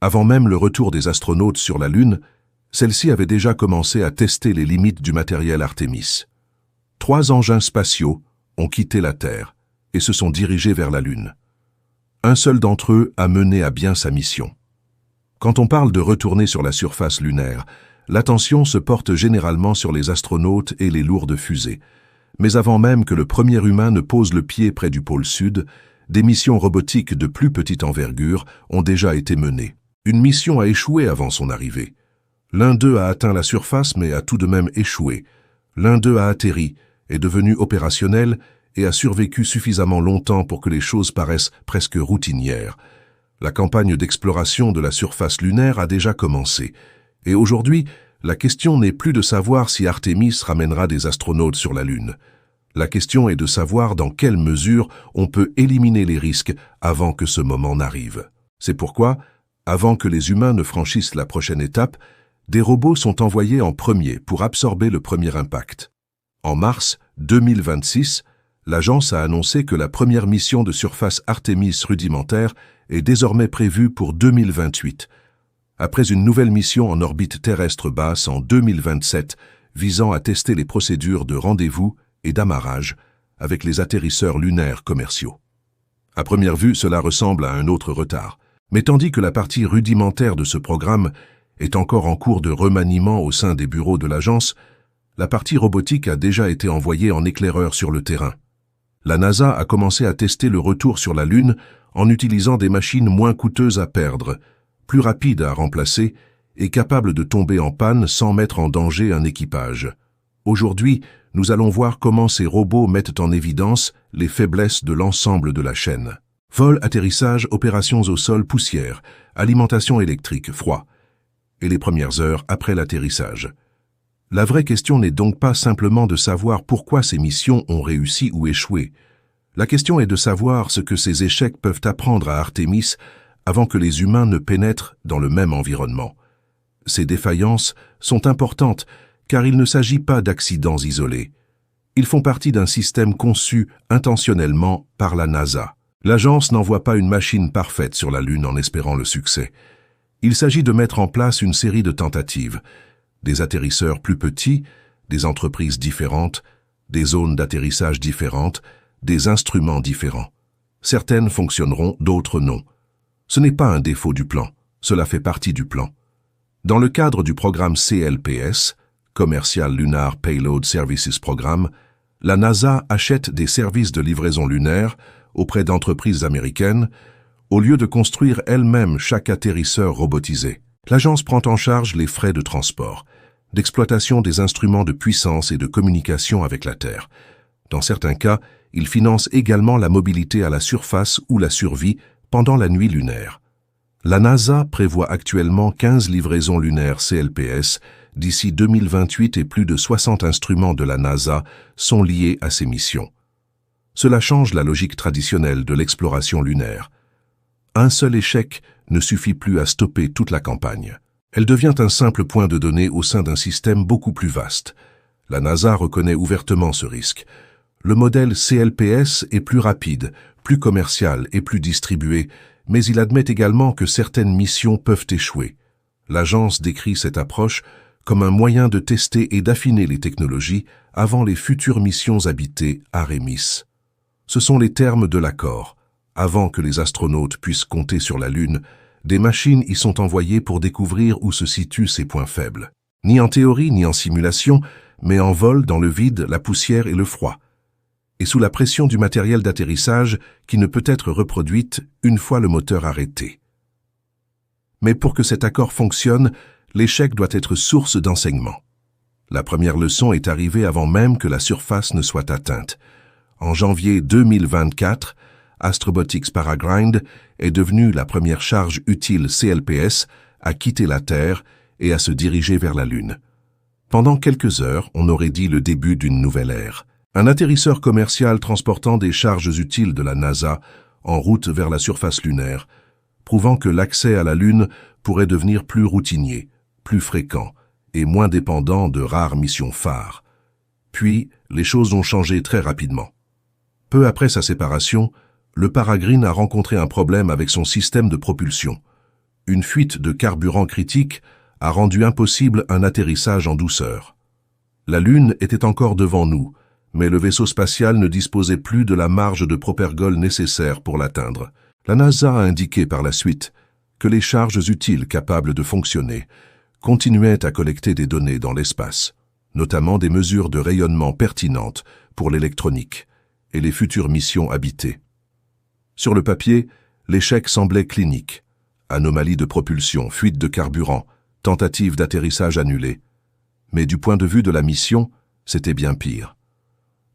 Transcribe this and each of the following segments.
Avant même le retour des astronautes sur la Lune, celle-ci avait déjà commencé à tester les limites du matériel Artemis. 3 engins spatiaux ont quitté la Terre et se sont dirigés vers la Lune. Un seul d'entre eux a mené à bien sa mission. Quand on parle de retourner sur la surface lunaire, l'attention se porte généralement sur les astronautes et les lourdes fusées. Mais avant même que le premier humain ne pose le pied près du pôle sud, des missions robotiques de plus petite envergure ont déjà été menées. Une mission a échoué avant son arrivée. L'un d'eux a atteint la surface mais a tout de même échoué. L'un d'eux a atterri, est devenu opérationnel et a survécu suffisamment longtemps pour que les choses paraissent presque routinières. La campagne d'exploration de la surface lunaire a déjà commencé. Et aujourd'hui, la question n'est plus de savoir si Artemis ramènera des astronautes sur la Lune. La question est de savoir dans quelle mesure on peut éliminer les risques avant que ce moment n'arrive. C'est pourquoi, avant que les humains ne franchissent la prochaine étape, des robots sont envoyés en premier pour absorber le premier impact. En mars 2026, l'agence a annoncé que la première mission de surface Artemis rudimentaire est désormais prévue pour 2028, après une nouvelle mission en orbite terrestre basse en 2027 visant à tester les procédures de rendez-vous et d'amarrage avec les atterrisseurs lunaires commerciaux. À première vue, cela ressemble à un autre retard. Mais tandis que la partie rudimentaire de ce programme est encore en cours de remaniement au sein des bureaux de l'agence, la partie robotique a déjà été envoyée en éclaireur sur le terrain. La NASA a commencé à tester le retour sur la Lune en utilisant des machines moins coûteuses à perdre, plus rapides à remplacer et capables de tomber en panne sans mettre en danger un équipage. Aujourd'hui, nous allons voir comment ces robots mettent en évidence les faiblesses de l'ensemble de la chaîne. Vol, atterrissage, opérations au sol, poussière, alimentation électrique, froid, et les premières heures après l'atterrissage. La vraie question n'est donc pas simplement de savoir pourquoi ces missions ont réussi ou échoué. La question est de savoir ce que ces échecs peuvent apprendre à Artemis avant que les humains ne pénètrent dans le même environnement. Ces défaillances sont importantes car il ne s'agit pas d'accidents isolés. Ils font partie d'un système conçu intentionnellement par la NASA. L'agence n'envoie pas une machine parfaite sur la Lune en espérant le succès. Il s'agit de mettre en place une série de tentatives, des atterrisseurs plus petits, des entreprises différentes, des zones d'atterrissage différentes, des instruments différents. Certaines fonctionneront, d'autres non. Ce n'est pas un défaut du plan, cela fait partie du plan. Dans le cadre du programme CLPS, Commercial Lunar Payload Services Programme, la NASA achète des services de livraison lunaire auprès d'entreprises américaines, au lieu de construire elle-même chaque atterrisseur robotisé. L'agence prend en charge les frais de transport, d'exploitation des instruments de puissance et de communication avec la Terre. Dans certains cas, il finance également la mobilité à la surface ou la survie pendant la nuit lunaire. La NASA prévoit actuellement 15 livraisons lunaires CLPS d'ici 2028 et plus de 60 instruments de la NASA sont liés à ces missions. Cela change la logique traditionnelle de l'exploration lunaire. Un seul échec ne suffit plus à stopper toute la campagne. Elle devient un simple point de données au sein d'un système beaucoup plus vaste. La NASA reconnaît ouvertement ce risque. Le modèle CLPS est plus rapide, plus commercial et plus distribué, mais il admet également que certaines missions peuvent échouer. L'agence décrit cette approche comme un moyen de tester et d'affiner les technologies avant les futures missions habitées Artemis. Ce sont les termes de l'accord. Avant que les astronautes puissent compter sur la Lune, des machines y sont envoyées pour découvrir où se situent ses points faibles. Ni en théorie ni en simulation, mais en vol dans le vide, la poussière et le froid. Et sous la pression du matériel d'atterrissage qui ne peut être reproduite une fois le moteur arrêté. Mais pour que cet accord fonctionne, l'échec doit être source d'enseignement. La première leçon est arrivée avant même que la surface ne soit atteinte. En janvier 2024, Astrobotics Peregrine est devenue la première charge utile CLPS à quitter la Terre et à se diriger vers la Lune. Pendant quelques heures, on aurait dit le début d'une nouvelle ère. Un atterrisseur commercial transportant des charges utiles de la NASA en route vers la surface lunaire, prouvant que l'accès à la Lune pourrait devenir plus routinier, plus fréquent et moins dépendant de rares missions phares. Puis, les choses ont changé très rapidement. Peu après sa séparation, le Peregrine a rencontré un problème avec son système de propulsion. Une fuite de carburant critique a rendu impossible un atterrissage en douceur. La Lune était encore devant nous, mais le vaisseau spatial ne disposait plus de la marge de propergol nécessaire pour l'atteindre. La NASA a indiqué par la suite que les charges utiles capables de fonctionner continuaient à collecter des données dans l'espace, notamment des mesures de rayonnement pertinentes pour l'électronique et les futures missions habitées. Sur le papier, l'échec semblait clinique. Anomalie de propulsion, fuite de carburant, tentative d'atterrissage annulée. Mais du point de vue de la mission, c'était bien pire.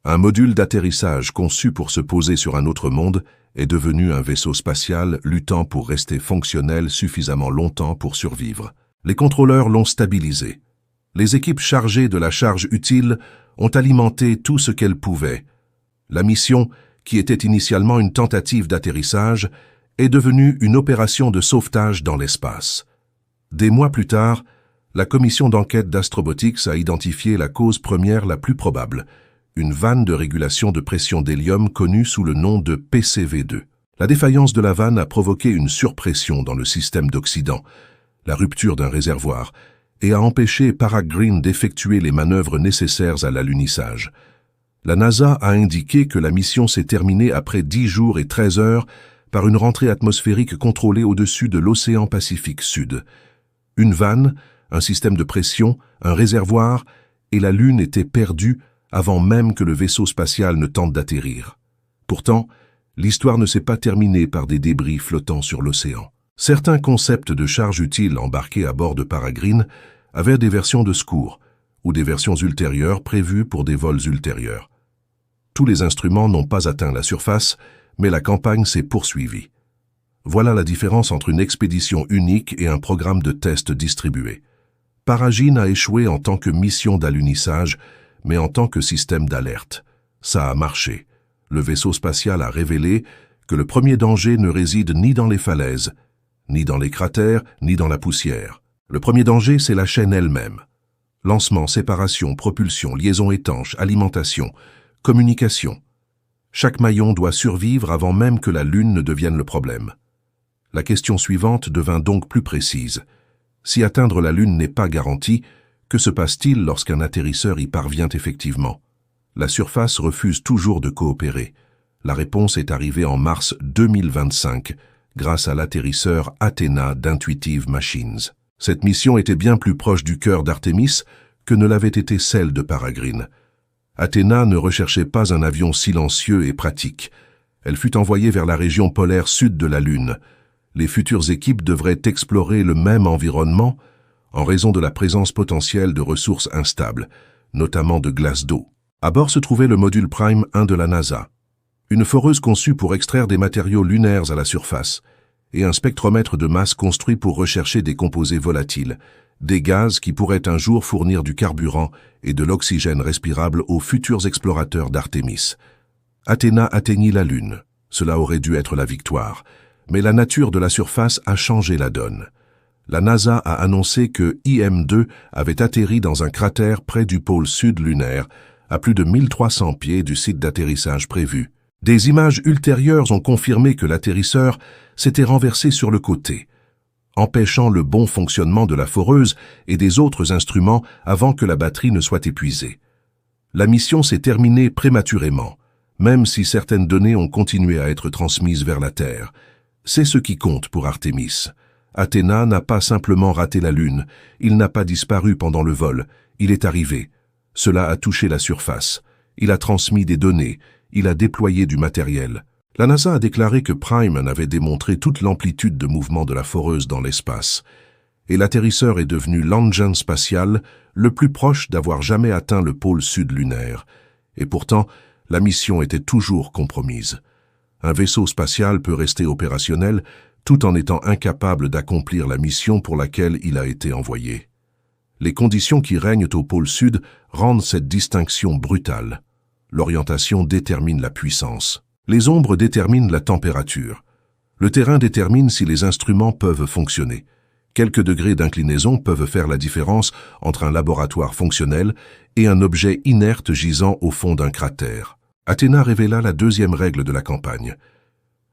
Un module d'atterrissage conçu pour se poser sur un autre monde est devenu un vaisseau spatial luttant pour rester fonctionnel suffisamment longtemps pour survivre. Les contrôleurs l'ont stabilisé. Les équipes chargées de la charge utile ont alimenté tout ce qu'elles pouvaient. La mission, qui était initialement une tentative d'atterrissage, est devenue une opération de sauvetage dans l'espace. Des mois plus tard, la commission d'enquête d'Astrobotics a identifié la cause première la plus probable, une vanne de régulation de pression d'hélium connue sous le nom de PCV2. La défaillance de la vanne a provoqué une surpression dans le système d'oxydant, la rupture d'un réservoir, et a empêché Paragreen d'effectuer les manœuvres nécessaires à l'alunissage. La NASA a indiqué que la mission s'est terminée après 10 jours et 13 heures par une rentrée atmosphérique contrôlée au-dessus de l'océan Pacifique Sud. Une vanne, un système de pression, un réservoir, et la Lune était perdue avant même que le vaisseau spatial ne tente d'atterrir. Pourtant, l'histoire ne s'est pas terminée par des débris flottant sur l'océan. Certains concepts de charge utile embarqués à bord de Paragreen avaient des versions de secours ou des versions ultérieures prévues pour des vols ultérieurs. Tous les instruments n'ont pas atteint la surface, mais la campagne s'est poursuivie. Voilà la différence entre une expédition unique et un programme de tests distribué. Paragreen a échoué en tant que mission d'alunissage, mais en tant que système d'alerte. Ça a marché. Le vaisseau spatial a révélé que le premier danger ne réside ni dans les falaises, ni dans les cratères, ni dans la poussière. Le premier danger, c'est la chaîne elle-même. Lancement, séparation, propulsion, liaison étanche, alimentation, communication. Chaque maillon doit survivre avant même que la Lune ne devienne le problème. La question suivante devint donc plus précise. Si atteindre la Lune n'est pas garanti, que se passe-t-il lorsqu'un atterrisseur y parvient effectivement? La surface refuse toujours de coopérer. La réponse est arrivée en mars 2025, grâce à l'atterrisseur Athena d'Intuitive Machines. Cette mission était bien plus proche du cœur d'Artemis que ne l'avait été celle de Paragreen. Athena ne recherchait pas un avion silencieux et pratique. Elle fut envoyée vers la région polaire sud de la Lune. Les futures équipes devraient explorer le même environnement en raison de la présence potentielle de ressources instables, notamment de glace d'eau. À bord se trouvait le module Prime 1 de la NASA, une foreuse conçue pour extraire des matériaux lunaires à la surface, et un spectromètre de masse construit pour rechercher des composés volatiles, des gaz qui pourraient un jour fournir du carburant et de l'oxygène respirable aux futurs explorateurs d'Artemis. Athéna atteignit la Lune. Cela aurait dû être la victoire, mais la nature de la surface a changé la donne. La NASA a annoncé que IM-2 avait atterri dans un cratère près du pôle sud lunaire, à plus de 1300 pieds du site d'atterrissage prévu. Des images ultérieures ont confirmé que l'atterrisseur s'était renversé sur le côté, empêchant le bon fonctionnement de la foreuse et des autres instruments avant que la batterie ne soit épuisée. La mission s'est terminée prématurément, même si certaines données ont continué à être transmises vers la Terre. C'est ce qui compte pour Artemis. Athéna n'a pas simplement raté la Lune, il n'a pas disparu pendant le vol, il est arrivé. Cela a touché la surface, il a transmis des données, il a déployé du matériel. La NASA a déclaré que Prime avait démontré toute l'amplitude de mouvement de la foreuse dans l'espace, et l'atterrisseur est devenu l'engin spatial le plus proche d'avoir jamais atteint le pôle sud lunaire. Et pourtant, la mission était toujours compromise. Un vaisseau spatial peut rester opérationnel tout en étant incapable d'accomplir la mission pour laquelle il a été envoyé. Les conditions qui règnent au pôle sud rendent cette distinction brutale. L'orientation détermine la puissance. Les ombres déterminent la température. Le terrain détermine si les instruments peuvent fonctionner. Quelques degrés d'inclinaison peuvent faire la différence entre un laboratoire fonctionnel et un objet inerte gisant au fond d'un cratère. Athéna révéla la deuxième règle de la campagne.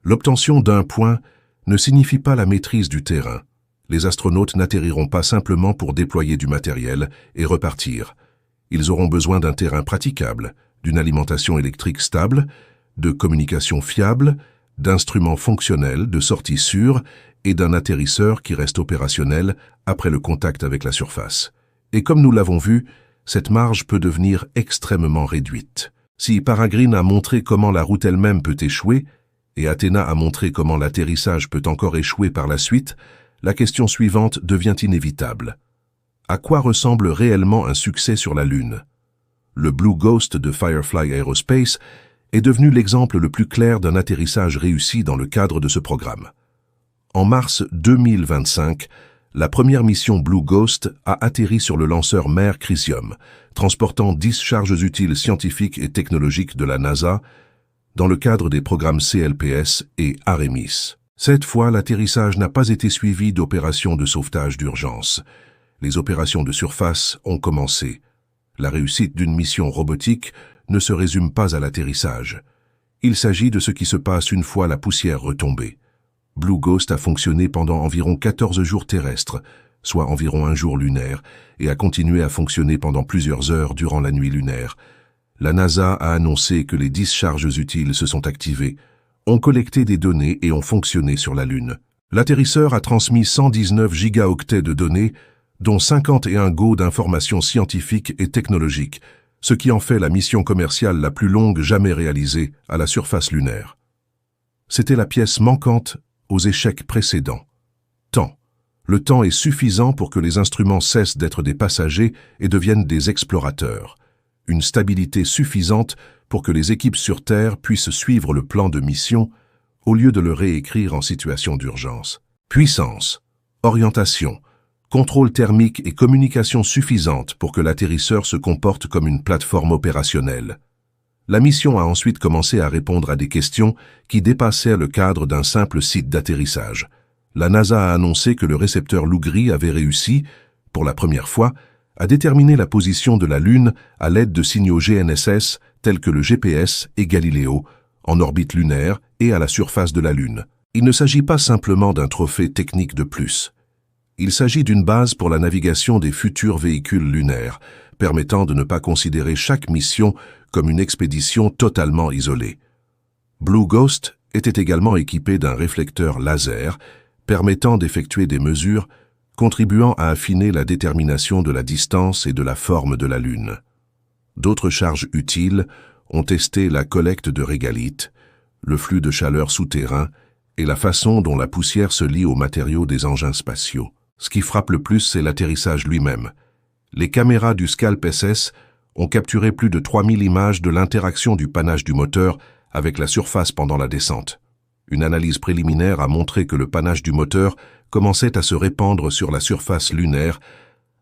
L'obtention d'un point ne signifie pas la maîtrise du terrain. Les astronautes n'atterriront pas simplement pour déployer du matériel et repartir. Ils auront besoin d'un terrain praticable, d'une alimentation électrique stable, de communication fiable, d'instruments fonctionnels, de sorties sûres et d'un atterrisseur qui reste opérationnel après le contact avec la surface. Et comme nous l'avons vu, cette marge peut devenir extrêmement réduite. Si Peregrine a montré comment la route elle-même peut échouer, et Athéna a montré comment l'atterrissage peut encore échouer par la suite, la question suivante devient inévitable. À quoi ressemble réellement un succès sur la Lune? Le Blue Ghost de Firefly Aerospace est devenu l'exemple le plus clair d'un atterrissage réussi dans le cadre de ce programme. En mars 2025, la première mission Blue Ghost a atterri sur le lanceur Mare Crisium, transportant 10 charges utiles scientifiques et technologiques de la NASA dans le cadre des programmes CLPS et Artemis. Cette fois, l'atterrissage n'a pas été suivi d'opérations de sauvetage d'urgence. Les opérations de surface ont commencé. La réussite d'une mission robotique ne se résume pas à l'atterrissage. Il s'agit de ce qui se passe une fois la poussière retombée. Blue Ghost a fonctionné pendant environ 14 jours terrestres, soit environ un jour lunaire, et a continué à fonctionner pendant plusieurs heures durant la nuit lunaire. La NASA a annoncé que les 10 charges utiles se sont activées, ont collecté des données et ont fonctionné sur la Lune. L'atterrisseur a transmis 119 gigaoctets de données, dont 51 Go d'informations scientifiques et technologiques, ce qui en fait la mission commerciale la plus longue jamais réalisée à la surface lunaire. C'était la pièce manquante aux échecs précédents. Temps. Le temps est suffisant pour que les instruments cessent d'être des passagers et deviennent des explorateurs. Une stabilité suffisante pour que les équipes sur Terre puissent suivre le plan de mission au lieu de le réécrire en situation d'urgence. Puissance, orientation, contrôle thermique et communication suffisante pour que l'atterrisseur se comporte comme une plateforme opérationnelle. La mission a ensuite commencé à répondre à des questions qui dépassaient le cadre d'un simple site d'atterrissage. La NASA a annoncé que le récepteur Lougri avait réussi, pour la première fois, à déterminer la position de la Lune à l'aide de signaux GNSS tels que le GPS et Galileo, en orbite lunaire et à la surface de la Lune. Il ne s'agit pas simplement d'un trophée technique de plus. Il s'agit d'une base pour la navigation des futurs véhicules lunaires, permettant de ne pas considérer chaque mission comme une expédition totalement isolée. Blue Ghost était également équipé d'un réflecteur laser permettant d'effectuer des mesures contribuant à affiner la détermination de la distance et de la forme de la Lune. D'autres charges utiles ont testé la collecte de régalites, le flux de chaleur souterrain et la façon dont la poussière se lie aux matériaux des engins spatiaux. Ce qui frappe le plus, c'est l'atterrissage lui-même. Les caméras du Scalp SS ont capturé plus de 3000 images de l'interaction du panache du moteur avec la surface pendant la descente. Une analyse préliminaire a montré que le panache du moteur commençait à se répandre sur la surface lunaire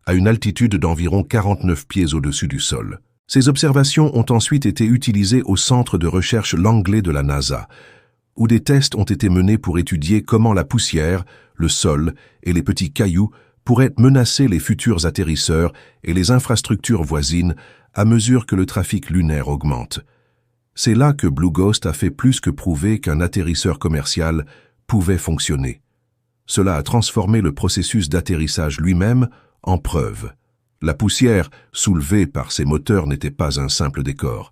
à une altitude d'environ 49 pieds au-dessus du sol. Ces observations ont ensuite été utilisées au centre de recherche Langley de la NASA, où des tests ont été menés pour étudier comment la poussière, le sol et les petits cailloux pourraient menacer les futurs atterrisseurs et les infrastructures voisines à mesure que le trafic lunaire augmente. C'est là que Blue Ghost a fait plus que prouver qu'un atterrisseur commercial pouvait fonctionner. Cela a transformé le processus d'atterrissage lui-même en preuve. La poussière soulevée par ces moteurs n'était pas un simple décor.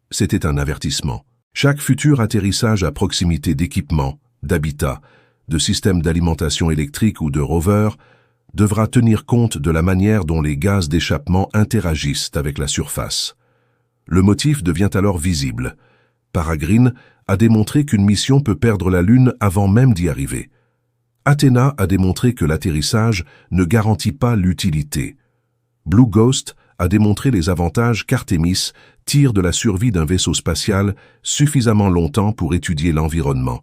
C'était un avertissement. Chaque futur atterrissage à proximité d'équipements, d'habitats, de systèmes d'alimentation électrique ou de rovers devra tenir compte de la manière dont les gaz d'échappement interagissent avec la surface. Le motif devient alors visible. Peregrine a démontré qu'une mission peut perdre la Lune avant même d'y arriver. Athéna a démontré que l'atterrissage ne garantit pas l'utilité. Blue Ghost a démontré les avantages qu'Artemis tire de la survie d'un vaisseau spatial suffisamment longtemps pour étudier l'environnement,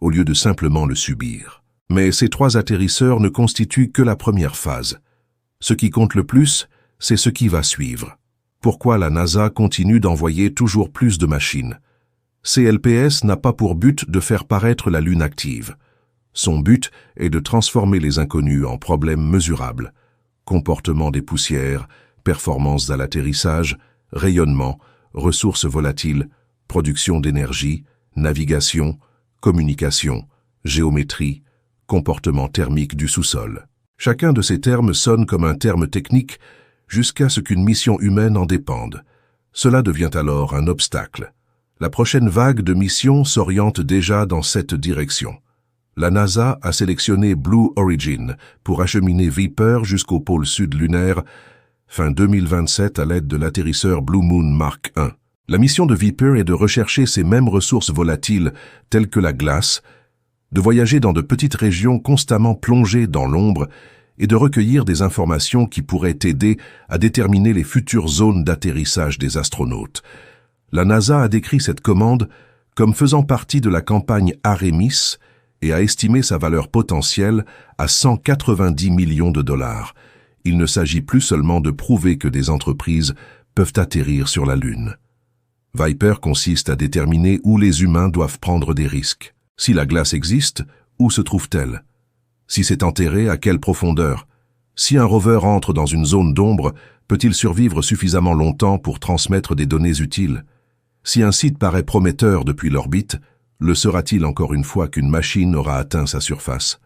au lieu de simplement le subir. Mais ces 3 atterrisseurs ne constituent que la première phase. Ce qui compte le plus, c'est ce qui va suivre. Pourquoi la NASA continue d'envoyer toujours plus de machines? CLPS n'a pas pour but de faire paraître la Lune active. Son but est de transformer les inconnus en problèmes mesurables. Comportement des poussières, performances à l'atterrissage, rayonnement, ressources volatiles, production d'énergie, navigation, communication, géométrie, comportement thermique du sous-sol. Chacun de ces termes sonne comme un terme technique jusqu'à ce qu'une mission humaine en dépende. Cela devient alors un obstacle. La prochaine vague de missions s'oriente déjà dans cette direction. La NASA a sélectionné Blue Origin pour acheminer Viper jusqu'au pôle sud lunaire fin 2027 à l'aide de l'atterrisseur Blue Moon Mark 1. La mission de Viper est de rechercher ces mêmes ressources volatiles telles que la glace, de voyager dans de petites régions constamment plongées dans l'ombre et de recueillir des informations qui pourraient aider à déterminer les futures zones d'atterrissage des astronautes. La NASA a décrit cette commande comme faisant partie de la campagne Artemis et a estimé sa valeur potentielle à 190 millions de dollars. Il ne s'agit plus seulement de prouver que des entreprises peuvent atterrir sur la Lune. Viper consiste à déterminer où les humains doivent prendre des risques. Si la glace existe, où se trouve-t-elle? Si c'est enterré, à quelle profondeur? Si un rover entre dans une zone d'ombre, peut-il survivre suffisamment longtemps pour transmettre des données utiles? Si un site paraît prometteur depuis l'orbite, le sera-t-il encore une fois qu'une machine aura atteint sa surface?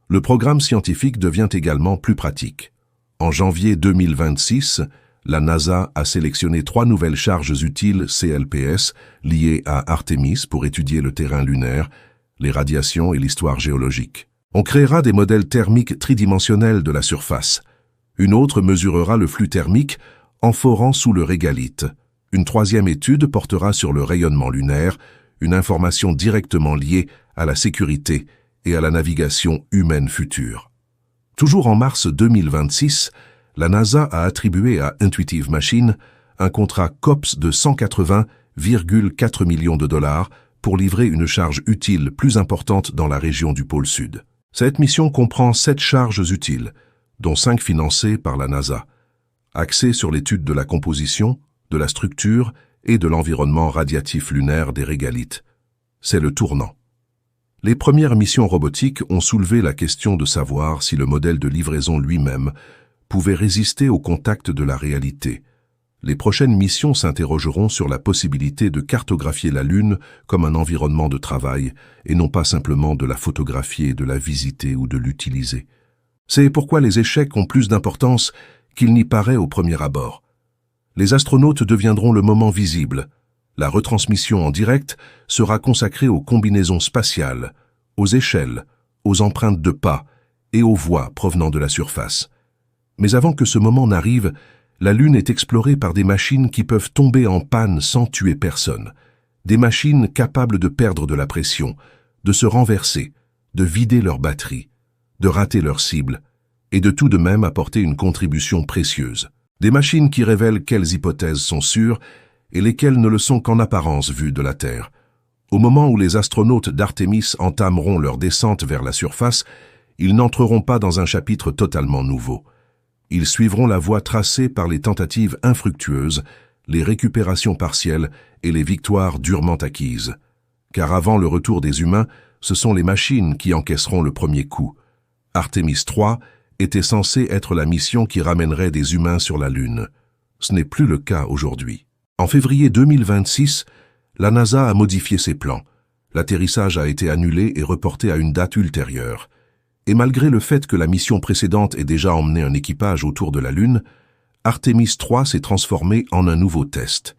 Le programme scientifique devient également plus pratique. En janvier 2026, la NASA a sélectionné 3 nouvelles charges utiles CLPS liées à Artemis pour étudier le terrain lunaire, les radiations et l'histoire géologique. On créera des modèles thermiques tridimensionnels de la surface. Une autre mesurera le flux thermique en forant sous le régalite. Une 3e étude portera sur le rayonnement lunaire, une information directement liée à la sécurité et à la navigation humaine future. Toujours en mars 2026, la NASA a attribué à Intuitive Machines un contrat COPS de 180,4 millions de dollars pour livrer une charge utile plus importante dans la région du pôle Sud. Cette mission comprend 7 charges utiles, dont 5 financées par la NASA, axées sur l'étude de la composition, de la structure et de l'environnement radiatif lunaire des régalites. C'est le tournant. Les premières missions robotiques ont soulevé la question de savoir si le modèle de livraison lui-même pouvait résister au contact de la réalité. Les prochaines missions s'interrogeront sur la possibilité de cartographier la Lune comme un environnement de travail et non pas simplement de la photographier, de la visiter ou de l'utiliser. C'est pourquoi les échecs ont plus d'importance qu'il n'y paraît au premier abord. Les astronautes deviendront le moment visible. La retransmission en direct sera consacrée aux combinaisons spatiales, aux échelles, aux empreintes de pas et aux voix provenant de la surface. Mais avant que ce moment n'arrive, la Lune est explorée par des machines qui peuvent tomber en panne sans tuer personne. Des machines capables de perdre de la pression, de se renverser, de vider leur batterie, de rater leur cible et de tout de même apporter une contribution précieuse. Des machines qui révèlent quelles hypothèses sont sûres et lesquelles ne le sont qu'en apparence vues de la Terre. Au moment où les astronautes d'Artemis entameront leur descente vers la surface, ils n'entreront pas dans un chapitre totalement nouveau. Ils suivront la voie tracée par les tentatives infructueuses, les récupérations partielles et les victoires durement acquises. Car avant le retour des humains, ce sont les machines qui encaisseront le premier coup. Artemis 3 était censée être la mission qui ramènerait des humains sur la Lune. Ce n'est plus le cas aujourd'hui. En février 2026, la NASA a modifié ses plans. L'atterrissage a été annulé et reporté à une date ultérieure. Et malgré le fait que la mission précédente ait déjà emmené un équipage autour de la Lune, Artemis 3 s'est transformé en un nouveau test.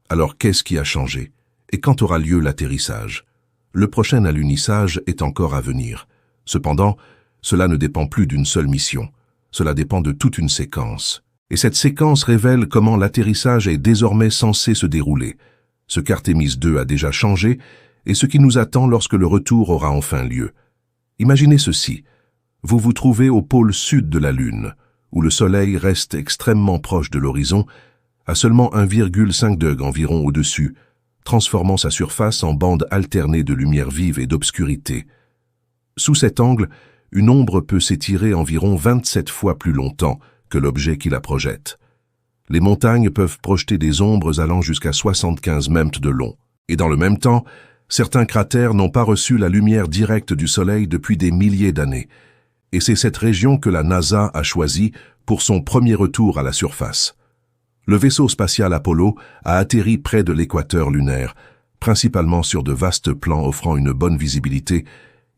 Alors qu'est-ce qui a changé? Et quand aura lieu l'atterrissage? Le prochain alunissage est encore à venir. Cependant, cela ne dépend plus d'une seule mission. Cela dépend de toute une séquence. Et cette séquence révèle comment l'atterrissage est désormais censé se dérouler, ce qu'Artemis 2 a déjà changé et ce qui nous attend lorsque le retour aura enfin lieu. Imaginez ceci. Vous vous trouvez au pôle sud de la Lune, où le Soleil reste extrêmement proche de l'horizon, à seulement 1,5 degré environ au-dessus, transformant sa surface en bande alternée de lumière vive et d'obscurité. Sous cet angle, une ombre peut s'étirer environ 27 fois plus longtemps que l'objet qui la projette. Les montagnes peuvent projeter des ombres allant jusqu'à 75 mètres de long. Et dans le même temps, certains cratères n'ont pas reçu la lumière directe du Soleil depuis des milliers d'années. Et c'est cette région que la NASA a choisie pour son premier retour à la surface. Le vaisseau spatial Apollo a atterri près de l'équateur lunaire, principalement sur de vastes plans offrant une bonne visibilité,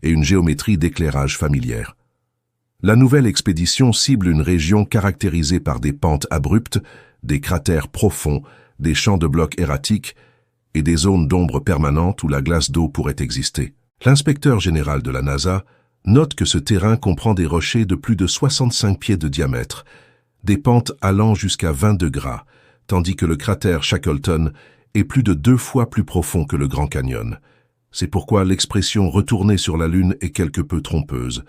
et une géométrie d'éclairage familière. La nouvelle expédition cible une région caractérisée par des pentes abruptes, des cratères profonds, des champs de blocs erratiques et des zones d'ombre permanentes où la glace d'eau pourrait exister. L'inspecteur général de la NASA note que ce terrain comprend des rochers de plus de 65 pieds de diamètre, des pentes allant jusqu'à 20 degrés, tandis que le cratère Shackleton est plus de 2 fois plus profond que le Grand Canyon. C'est pourquoi l'expression « retourner sur la Lune » est quelque peu trompeuse.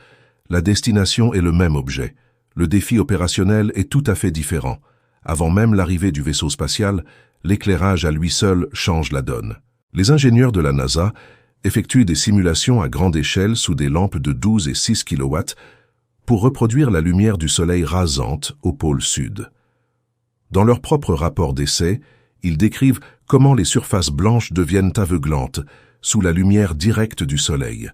La destination est le même objet. Le défi opérationnel est tout à fait différent. Avant même l'arrivée du vaisseau spatial, l'éclairage à lui seul change la donne. Les ingénieurs de la NASA effectuent des simulations à grande échelle sous des lampes de 12 et 6 kW pour reproduire la lumière du Soleil rasante au pôle sud. Dans leur propre rapport d'essai, ils décrivent comment les surfaces blanches deviennent aveuglantes sous la lumière directe du Soleil,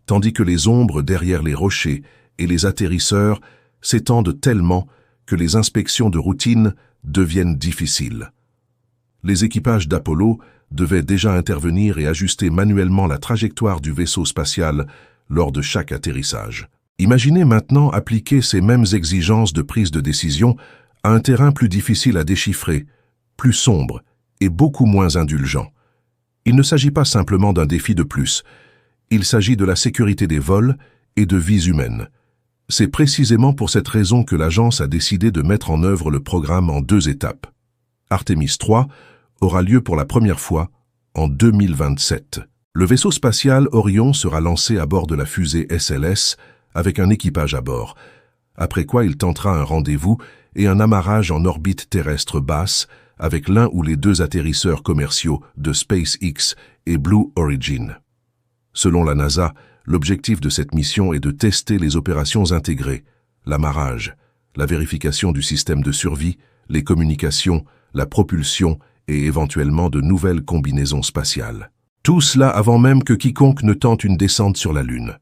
tandis que les ombres derrière les rochers et les atterrisseurs s'étendent tellement que les inspections de routine deviennent difficiles. Les équipages d'Apollo devaient déjà intervenir et ajuster manuellement la trajectoire du vaisseau spatial lors de chaque atterrissage. Imaginez maintenant appliquer ces mêmes exigences de prise de décision à un terrain plus difficile à déchiffrer, plus sombre et beaucoup moins indulgent. Il ne s'agit pas simplement d'un défi de plus, il s'agit de la sécurité des vols et de vies humaines. C'est précisément pour cette raison que l'agence a décidé de mettre en œuvre le programme en 2 étapes. Artemis 3 aura lieu pour la première fois en 2027. Le vaisseau spatial Orion sera lancé à bord de la fusée SLS avec un équipage à bord, après quoi il tentera un rendez-vous et un amarrage en orbite terrestre basse avec l'un ou les 2 atterrisseurs commerciaux de SpaceX et Blue Origin. Selon la NASA, l'objectif de cette mission est de tester les opérations intégrées, l'amarrage, la vérification du système de survie, les communications, la propulsion et éventuellement de nouvelles combinaisons spatiales. Tout cela avant même que quiconque ne tente une descente sur la Lune.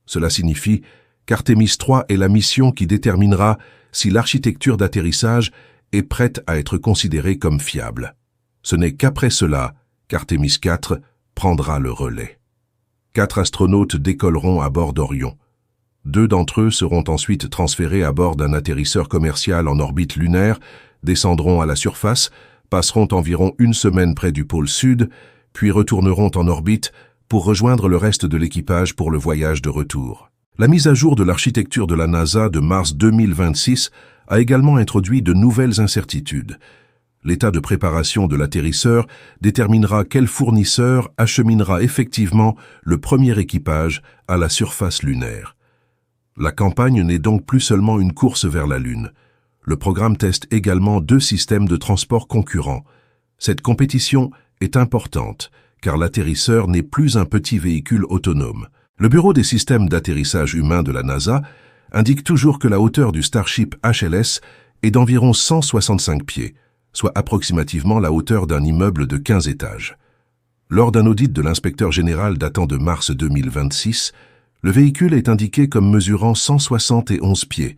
Cela signifie qu'Artemis 3 est la mission qui déterminera si l'architecture d'atterrissage est prête à être considérée comme fiable. Ce n'est qu'après cela qu'Artemis 4 prendra le relais. 4 astronautes décolleront à bord d'Orion. 2 d'entre eux seront ensuite transférés à bord d'un atterrisseur commercial en orbite lunaire, descendront à la surface, passeront environ 1 semaine près du pôle sud, puis retourneront en orbite pour rejoindre le reste de l'équipage pour le voyage de retour. La mise à jour de l'architecture de la NASA de mars 2026 a également introduit de nouvelles incertitudes. L'état de préparation de l'atterrisseur déterminera quel fournisseur acheminera effectivement le premier équipage à la surface lunaire. La campagne n'est donc plus seulement une course vers la Lune. Le programme teste également 2 systèmes de transport concurrents. Cette compétition est importante, car l'atterrisseur n'est plus un petit véhicule autonome. Le Bureau des systèmes d'atterrissage humain de la NASA indique toujours que la hauteur du Starship HLS est d'environ 165 pieds, soit approximativement la hauteur d'un immeuble de 15 étages. Lors d'un audit de l'inspecteur général datant de mars 2026, le véhicule est indiqué comme mesurant 171 pieds.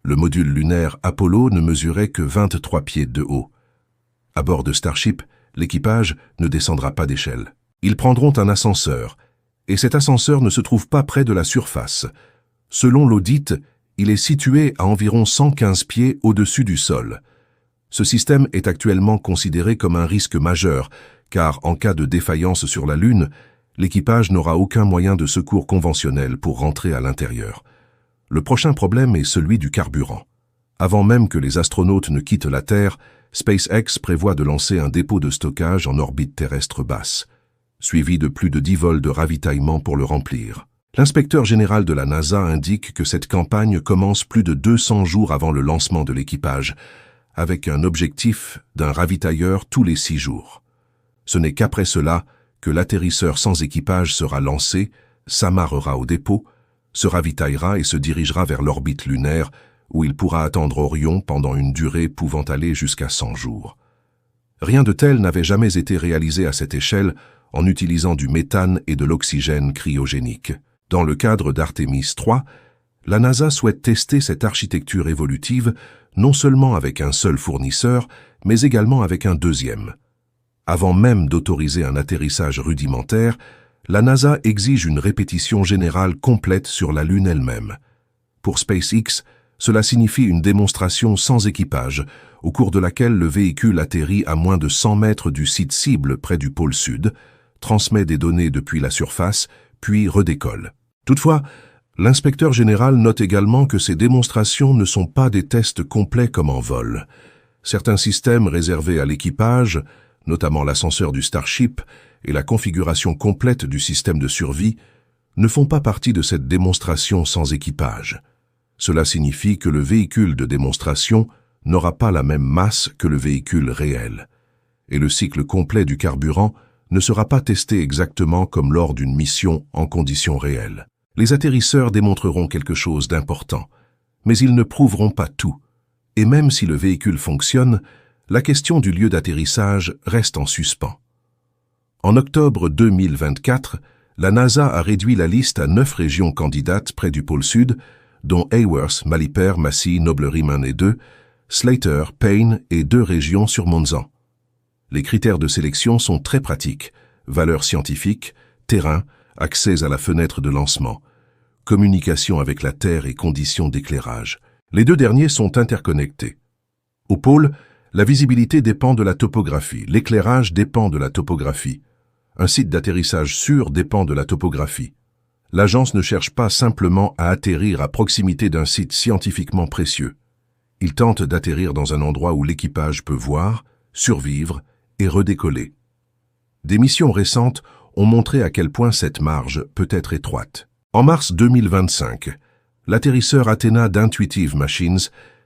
Le module lunaire Apollo ne mesurait que 23 pieds de haut. À bord de Starship, l'équipage ne descendra pas d'échelle. Ils prendront un ascenseur, et cet ascenseur ne se trouve pas près de la surface. Selon l'audit, il est situé à environ 115 pieds au-dessus du sol. Ce système est actuellement considéré comme un risque majeur, car en cas de défaillance sur la Lune, l'équipage n'aura aucun moyen de secours conventionnel pour rentrer à l'intérieur. Le prochain problème est celui du carburant. Avant même que les astronautes ne quittent la Terre, SpaceX prévoit de lancer un dépôt de stockage en orbite terrestre basse, suivi de plus de 10 vols de ravitaillement pour le remplir. L'inspecteur général de la NASA indique que cette campagne commence plus de 200 jours avant le lancement de l'équipage, avec un objectif d'un ravitailleur tous les 6 jours. Ce n'est qu'après cela que l'atterrisseur sans équipage sera lancé, s'amarrera au dépôt, se ravitaillera et se dirigera vers l'orbite lunaire, où il pourra attendre Orion pendant une durée pouvant aller jusqu'à 100 jours. Rien de tel n'avait jamais été réalisé à cette échelle en utilisant du méthane et de l'oxygène cryogénique. Dans le cadre d'Artemis 3, la NASA souhaite tester cette architecture évolutive non seulement avec un seul fournisseur, mais également avec un deuxième. Avant même d'autoriser un atterrissage rudimentaire, la NASA exige une répétition générale complète sur la Lune elle-même. Pour SpaceX, cela signifie une démonstration sans équipage, au cours de laquelle le véhicule atterrit à moins de 100 mètres du site cible près du pôle sud, transmet des données depuis la surface, puis redécolle. Toutefois, l'inspecteur général note également que ces démonstrations ne sont pas des tests complets comme en vol. Certains systèmes réservés à l'équipage, notamment l'ascenseur du Starship et la configuration complète du système de survie, ne font pas partie de cette démonstration sans équipage. Cela signifie que le véhicule de démonstration n'aura pas la même masse que le véhicule réel, et le cycle complet du carburant ne sera pas testé exactement comme lors d'une mission en conditions réelles. Les atterrisseurs démontreront quelque chose d'important, mais ils ne prouveront pas tout. Et même si le véhicule fonctionne, la question du lieu d'atterrissage reste en suspens. En octobre 2024, la NASA a réduit la liste à 9 régions candidates près du pôle sud, dont Hayworth, Maliper, Massey, Noble-Riemann et 2, Slater, Payne et 2 régions sur Monzan. Les critères de sélection sont très pratiques: valeur scientifique, terrain, accès à la fenêtre de lancement, communication avec la Terre et conditions d'éclairage. Les 2 derniers sont interconnectés. Au pôle, la visibilité dépend de la topographie, l'éclairage dépend de la topographie. Un site d'atterrissage sûr dépend de la topographie. L'agence ne cherche pas simplement à atterrir à proximité d'un site scientifiquement précieux. Il tente d'atterrir dans un endroit où l'équipage peut voir, survivre et redécoller. Des missions récentes ont montré à quel point cette marge peut être étroite. En mars 2025, l'atterrisseur Athena d'Intuitive Machines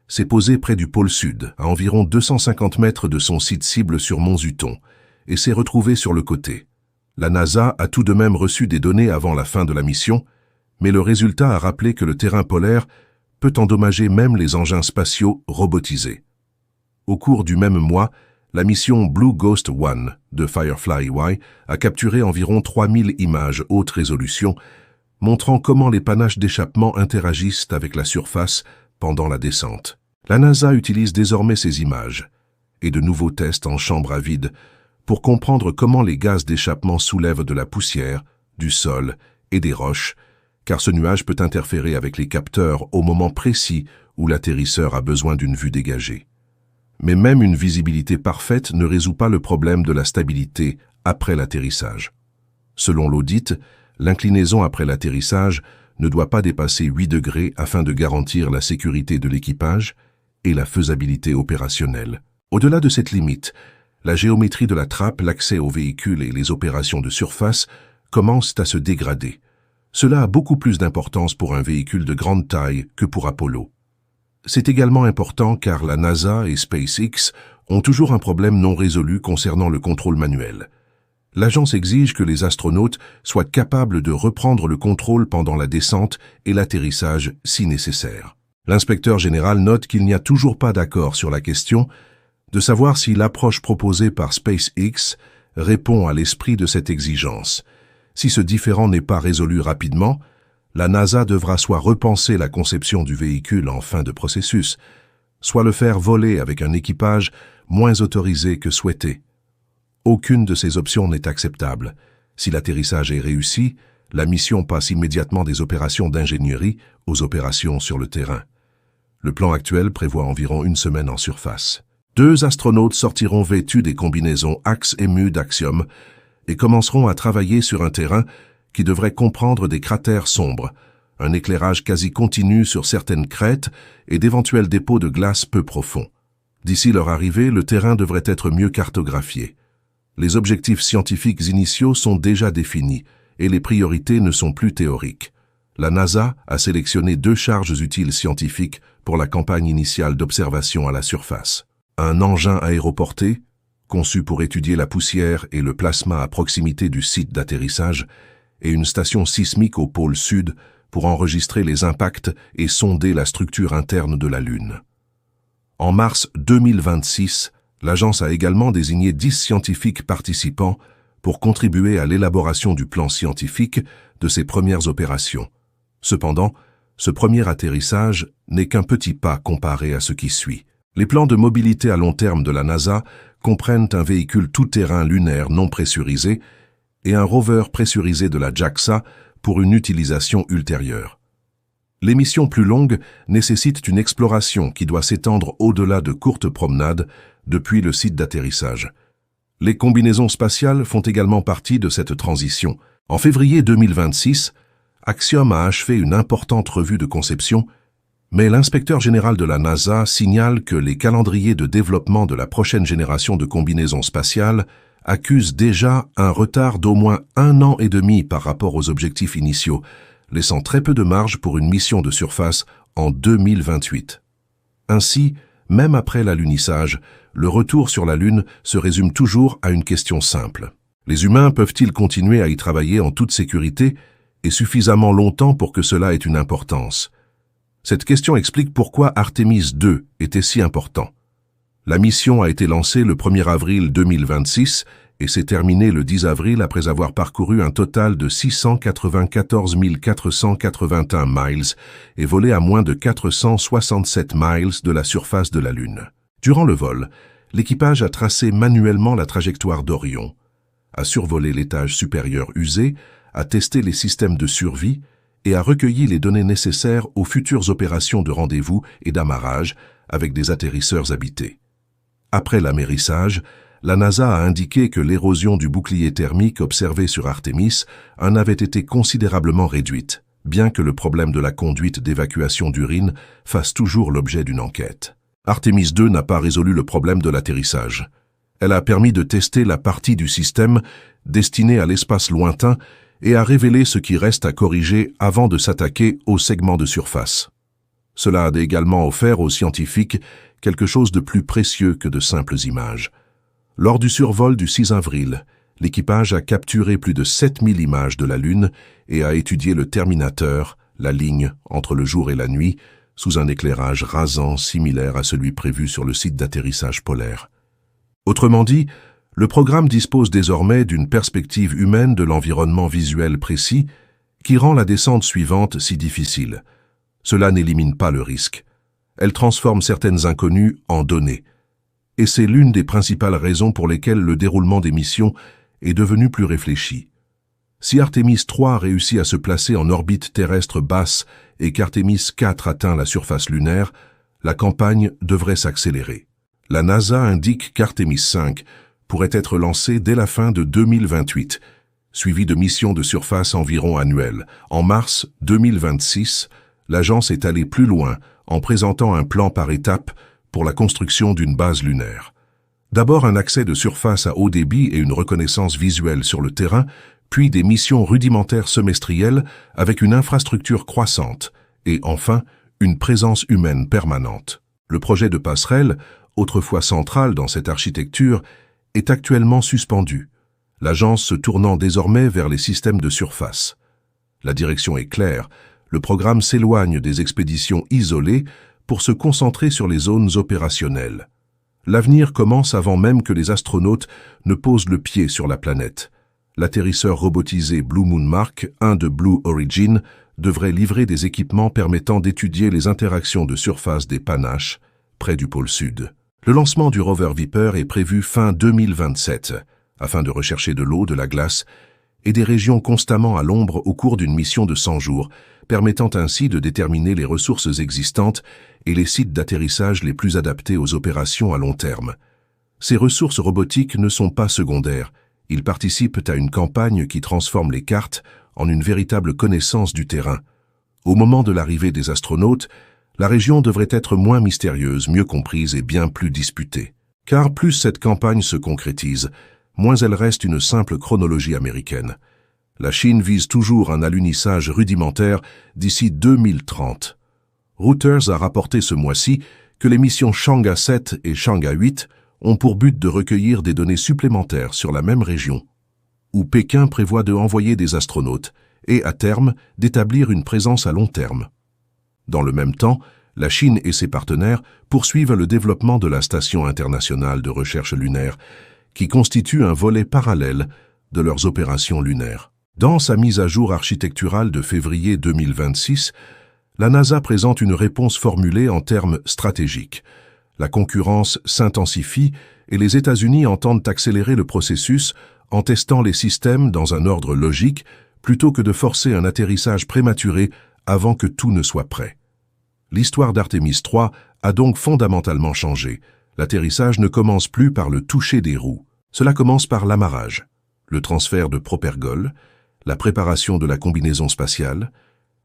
s'est posé près du pôle sud, à environ 250 mètres de son site cible sur Mont Zuton, et s'est retrouvé sur le côté. La NASA a tout de même reçu des données avant la fin de la mission, mais le résultat a rappelé que le terrain polaire peut endommager même les engins spatiaux robotisés. Au cours du même mois, la mission Blue Ghost 1 de Firefly EY a capturé environ 3000 images haute résolution, montrant comment les panaches d'échappement interagissent avec la surface pendant la descente. La NASA utilise désormais ces images et de nouveaux tests en chambre à vide pour comprendre comment les gaz d'échappement soulèvent de la poussière, du sol et des roches, car ce nuage peut interférer avec les capteurs au moment précis où l'atterrisseur a besoin d'une vue dégagée. Mais même une visibilité parfaite ne résout pas le problème de la stabilité après l'atterrissage. Selon l'audit, l'inclinaison après l'atterrissage ne doit pas dépasser 8 degrés afin de garantir la sécurité de l'équipage et la faisabilité opérationnelle. Au-delà de cette limite, la géométrie de la trappe, l'accès aux véhicules et les opérations de surface commencent à se dégrader. Cela a beaucoup plus d'importance pour un véhicule de grande taille que pour Apollo. C'est également important car la NASA et SpaceX ont toujours un problème non résolu concernant le contrôle manuel. L'agence exige que les astronautes soient capables de reprendre le contrôle pendant la descente et l'atterrissage si nécessaire. L'inspecteur général note qu'il n'y a toujours pas d'accord sur la question de savoir si l'approche proposée par SpaceX répond à l'esprit de cette exigence. Si ce différend n'est pas résolu rapidement, la NASA devra soit repenser la conception du véhicule en fin de processus, soit le faire voler avec un équipage moins autorisé que souhaité. Aucune de ces options n'est acceptable. Si l'atterrissage est réussi, la mission passe immédiatement des opérations d'ingénierie aux opérations sur le terrain. Le plan actuel prévoit environ 1 semaine en surface. 2 astronautes sortiront vêtus des combinaisons Axe et Mu d'Axiom et commenceront à travailler sur un terrain qui devrait comprendre des cratères sombres, un éclairage quasi continu sur certaines crêtes et d'éventuels dépôts de glace peu profonds. D'ici leur arrivée, le terrain devrait être mieux cartographié. Les objectifs scientifiques initiaux sont déjà définis et les priorités ne sont plus théoriques. La NASA a sélectionné 2 charges utiles scientifiques pour la campagne initiale d'observation à la surface. Un engin aéroporté, conçu pour étudier la poussière et le plasma à proximité du site d'atterrissage, et une station sismique au pôle sud pour enregistrer les impacts et sonder la structure interne de la Lune. En mars 2026, l'agence a également désigné 10 scientifiques participants pour contribuer à l'élaboration du plan scientifique de ces premières opérations. Cependant, ce premier atterrissage n'est qu'un petit pas comparé à ce qui suit. Les plans de mobilité à long terme de la NASA comprennent un véhicule tout-terrain lunaire non pressurisé et un rover pressurisé de la JAXA pour une utilisation ultérieure. Les missions plus longues nécessitent une exploration qui doit s'étendre au-delà de courtes promenades depuis le site d'atterrissage. Les combinaisons spatiales font également partie de cette transition. En février 2026, Axiom a achevé une importante revue de conception, mais l'inspecteur général de la NASA signale que les calendriers de développement de la prochaine génération de combinaisons spatiales accusent déjà un retard d'au moins 1 an et demi par rapport aux objectifs initiaux, laissant très peu de marge pour une mission de surface en 2028. Ainsi, même après l'alunissage, le retour sur la Lune se résume toujours à une question simple. Les humains peuvent-ils continuer à y travailler en toute sécurité et suffisamment longtemps pour que cela ait une importance? Cette question explique pourquoi Artemis II était si important. La mission a été lancée le 1er avril 2026 et s'est terminée le 10 avril après avoir parcouru un total de 694 481 miles et volé à moins de 467 miles de la surface de la Lune. Durant le vol, l'équipage a tracé manuellement la trajectoire d'Orion, a survolé l'étage supérieur usé, a testé les systèmes de survie et a recueilli les données nécessaires aux futures opérations de rendez-vous et d'amarrage avec des atterrisseurs habités. Après l'amérissage, la NASA a indiqué que l'érosion du bouclier thermique observée sur Artemis en avait été considérablement réduite, bien que le problème de la conduite d'évacuation d'urine fasse toujours l'objet d'une enquête. Artemis II n'a pas résolu le problème de l'atterrissage. Elle a permis de tester la partie du système destinée à l'espace lointain et a révélé ce qui reste à corriger avant de s'attaquer aux segments de surface. Cela a également offert aux scientifiques quelque chose de plus précieux que de simples images. Lors du survol du 6 avril, l'équipage a capturé plus de 7000 images de la Lune et a étudié le terminateur, la ligne entre le jour et la nuit, sous un éclairage rasant similaire à celui prévu sur le site d'atterrissage polaire. Autrement dit, le programme dispose désormais d'une perspective humaine de l'environnement visuel précis qui rend la descente suivante si difficile. Cela n'élimine pas le risque. Elle transforme certaines inconnues en données. Et c'est l'une des principales raisons pour lesquelles le déroulement des missions est devenu plus réfléchi. Si Artemis III réussit à se placer en orbite terrestre basse et qu'Artemis IV atteint la surface lunaire, la campagne devrait s'accélérer. La NASA indique qu'Artemis V pourrait être lancée dès la fin de 2028, suivie de missions de surface environ annuelles. En mars 2026, l'agence est allée plus loin en présentant un plan par étapes pour la construction d'une base lunaire. D'abord un accès de surface à haut débit et une reconnaissance visuelle sur le terrain, puis des missions rudimentaires semestrielles avec une infrastructure croissante, et enfin une présence humaine permanente. Le projet de passerelle, autrefois central dans cette architecture, est actuellement suspendu, l'agence se tournant désormais vers les systèmes de surface. La direction est claire, le programme s'éloigne des expéditions isolées pour se concentrer sur les zones opérationnelles. L'avenir commence avant même que les astronautes ne posent le pied sur la planète. L'atterrisseur robotisé Blue Moon Mark 1 de Blue Origin devrait livrer des équipements permettant d'étudier les interactions de surface des panaches, près du pôle sud. Le lancement du rover Viper est prévu fin 2027, afin de rechercher de l'eau, de la glace et des régions constamment à l'ombre au cours d'une mission de 100 jours, permettant ainsi de déterminer les ressources existantes et les sites d'atterrissage les plus adaptés aux opérations à long terme. Ces ressources robotiques ne sont pas secondaires, ils participent à une campagne qui transforme les cartes en une véritable connaissance du terrain. Au moment de l'arrivée des astronautes, la région devrait être moins mystérieuse, mieux comprise et bien plus disputée. Car plus cette campagne se concrétise, moins elle reste une simple chronologie américaine. La Chine vise toujours un alunissage rudimentaire d'ici 2030. Reuters a rapporté ce mois-ci que les missions Chang'e 7 et Chang'e 8 ont pour but de recueillir des données supplémentaires sur la même région, où Pékin prévoit de envoyer des astronautes et, à terme, d'établir une présence à long terme. Dans le même temps, la Chine et ses partenaires poursuivent le développement de la Station internationale de recherche lunaire, qui constitue un volet parallèle de leurs opérations lunaires. Dans sa mise à jour architecturale de février 2026, la NASA présente une réponse formulée en termes stratégiques. La concurrence s'intensifie et les États-Unis entendent accélérer le processus en testant les systèmes dans un ordre logique plutôt que de forcer un atterrissage prématuré avant que tout ne soit prêt. L'histoire d'Artemis III a donc fondamentalement changé. L'atterrissage ne commence plus par le toucher des roues. Cela commence par l'amarrage, le transfert de propergol, la préparation de la combinaison spatiale,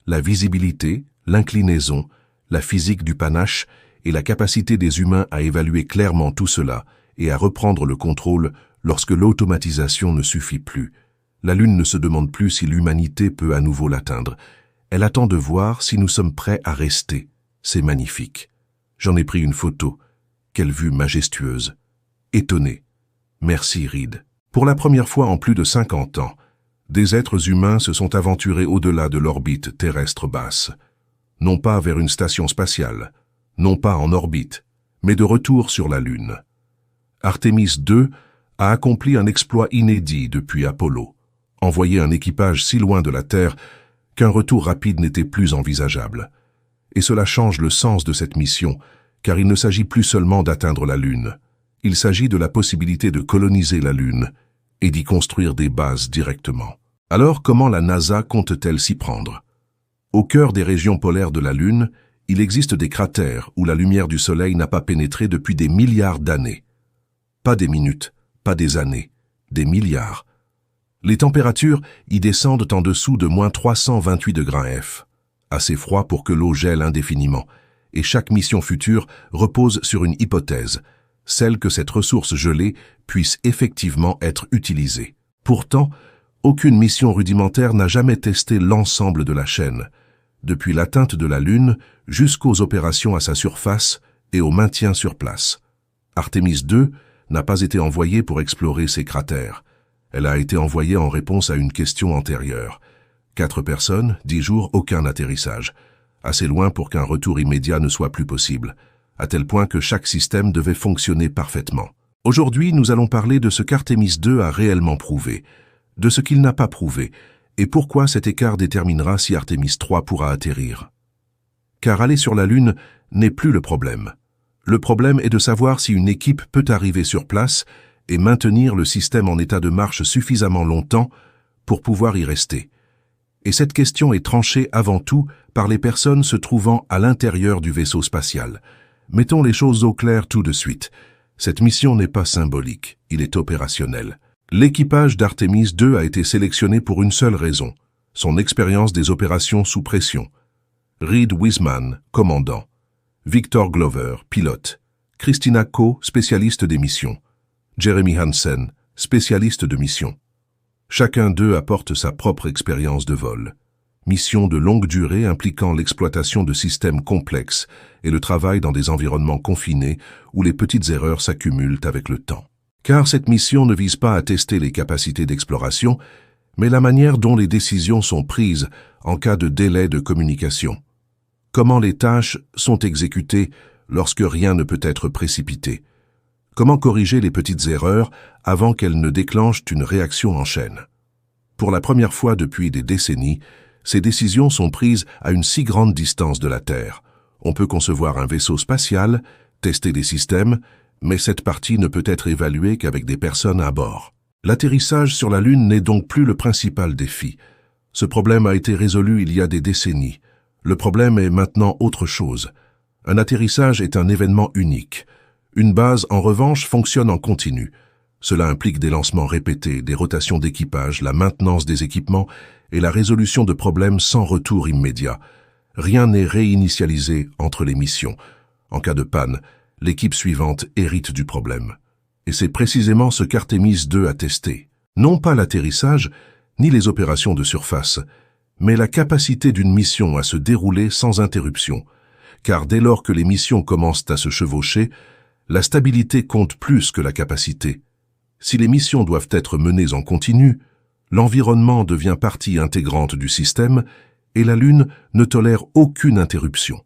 la visibilité, l'inclinaison, la physique du panache et la capacité des humains à évaluer clairement tout cela et à reprendre le contrôle lorsque l'automatisation ne suffit plus. La Lune ne se demande plus si l'humanité peut à nouveau l'atteindre. Elle attend de voir si nous sommes prêts à rester. C'est magnifique. J'en ai pris une photo. Quelle vue majestueuse. Étonné. Merci, Reed. Pour la première fois en plus de 50 ans, des êtres humains se sont aventurés au-delà de l'orbite terrestre basse. Non pas vers une station spatiale, non pas en orbite, mais de retour sur la Lune. Artemis II a accompli un exploit inédit depuis Apollo, envoyer un équipage si loin de la Terre qu'un retour rapide n'était plus envisageable. Et cela change le sens de cette mission, car il ne s'agit plus seulement d'atteindre la Lune. Il s'agit de la possibilité de coloniser la Lune et d'y construire des bases directement. Alors, comment la NASA compte-t-elle s'y prendre? Au cœur des régions polaires de la Lune, il existe des cratères où la lumière du Soleil n'a pas pénétré depuis des milliards d'années. Pas des minutes, pas des années, des milliards. Les températures y descendent en dessous de moins 328 degrés F, assez froid pour que l'eau gèle indéfiniment, et chaque mission future repose sur une hypothèse, celle que cette ressource gelée puisse effectivement être utilisée. Pourtant, aucune mission rudimentaire n'a jamais testé l'ensemble de la chaîne, depuis l'atteinte de la Lune jusqu'aux opérations à sa surface et au maintien sur place. Artemis II n'a pas été envoyée pour explorer ces cratères. Elle a été envoyée en réponse à une question antérieure. 4 personnes, 10 jours, aucun atterrissage. Assez loin pour qu'un retour immédiat ne soit plus possible, à tel point que chaque système devait fonctionner parfaitement. Aujourd'hui, nous allons parler de ce qu'Artemis II a réellement prouvé, de ce qu'il n'a pas prouvé, et pourquoi cet écart déterminera si Artemis III pourra atterrir. Car aller sur la Lune n'est plus le problème. Le problème est de savoir si une équipe peut arriver sur place et maintenir le système en état de marche suffisamment longtemps pour pouvoir y rester. Et cette question est tranchée avant tout par les personnes se trouvant à l'intérieur du vaisseau spatial. Mettons les choses au clair tout de suite. Cette mission n'est pas symbolique, il est opérationnel. L'équipage d'Artemis II a été sélectionné pour une seule raison, son expérience des opérations sous pression. Reed Wiseman, commandant. Victor Glover, pilote. Christina Koh, spécialiste des missions. Jeremy Hansen, spécialiste de mission. Chacun d'eux apporte sa propre expérience de vol. Mission de longue durée impliquant l'exploitation de systèmes complexes et le travail dans des environnements confinés où les petites erreurs s'accumulent avec le temps. Car cette mission ne vise pas à tester les capacités d'exploration, mais la manière dont les décisions sont prises en cas de délai de communication. Comment les tâches sont exécutées lorsque rien ne peut être précipité. Comment corriger les petites erreurs avant qu'elles ne déclenchent une réaction en chaîne. Pour la première fois depuis des décennies, ces décisions sont prises à une si grande distance de la Terre. On peut concevoir un vaisseau spatial, tester des systèmes, mais cette partie ne peut être évaluée qu'avec des personnes à bord. L'atterrissage sur la Lune n'est donc plus le principal défi. Ce problème a été résolu il y a des décennies. Le problème est maintenant autre chose. Un atterrissage est un événement unique. Une base, en revanche, fonctionne en continu. Cela implique des lancements répétés, des rotations d'équipage, la maintenance des équipements et la résolution de problèmes sans retour immédiat. Rien n'est réinitialisé entre les missions. En cas de panne, l'équipe suivante hérite du problème. Et c'est précisément ce qu'Artemis II a testé. Non pas l'atterrissage, ni les opérations de surface, mais la capacité d'une mission à se dérouler sans interruption. Car dès lors que les missions commencent à se chevaucher, la stabilité compte plus que la capacité. Si les missions doivent être menées en continu, l'environnement devient partie intégrante du système et la Lune ne tolère aucune interruption.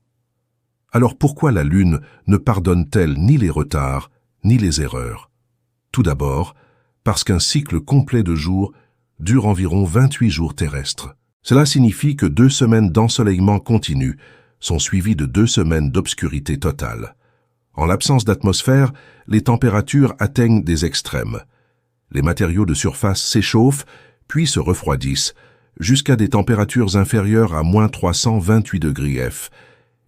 Alors pourquoi la Lune ne pardonne-t-elle ni les retards, ni les erreurs? Tout d'abord, parce qu'un cycle complet de jours dure environ 28 jours terrestres. Cela signifie que 2 semaines d'ensoleillement continu sont suivies de 2 semaines d'obscurité totale. En l'absence d'atmosphère, les températures atteignent des extrêmes. Les matériaux de surface s'échauffent, puis se refroidissent, jusqu'à des températures inférieures à -328°F,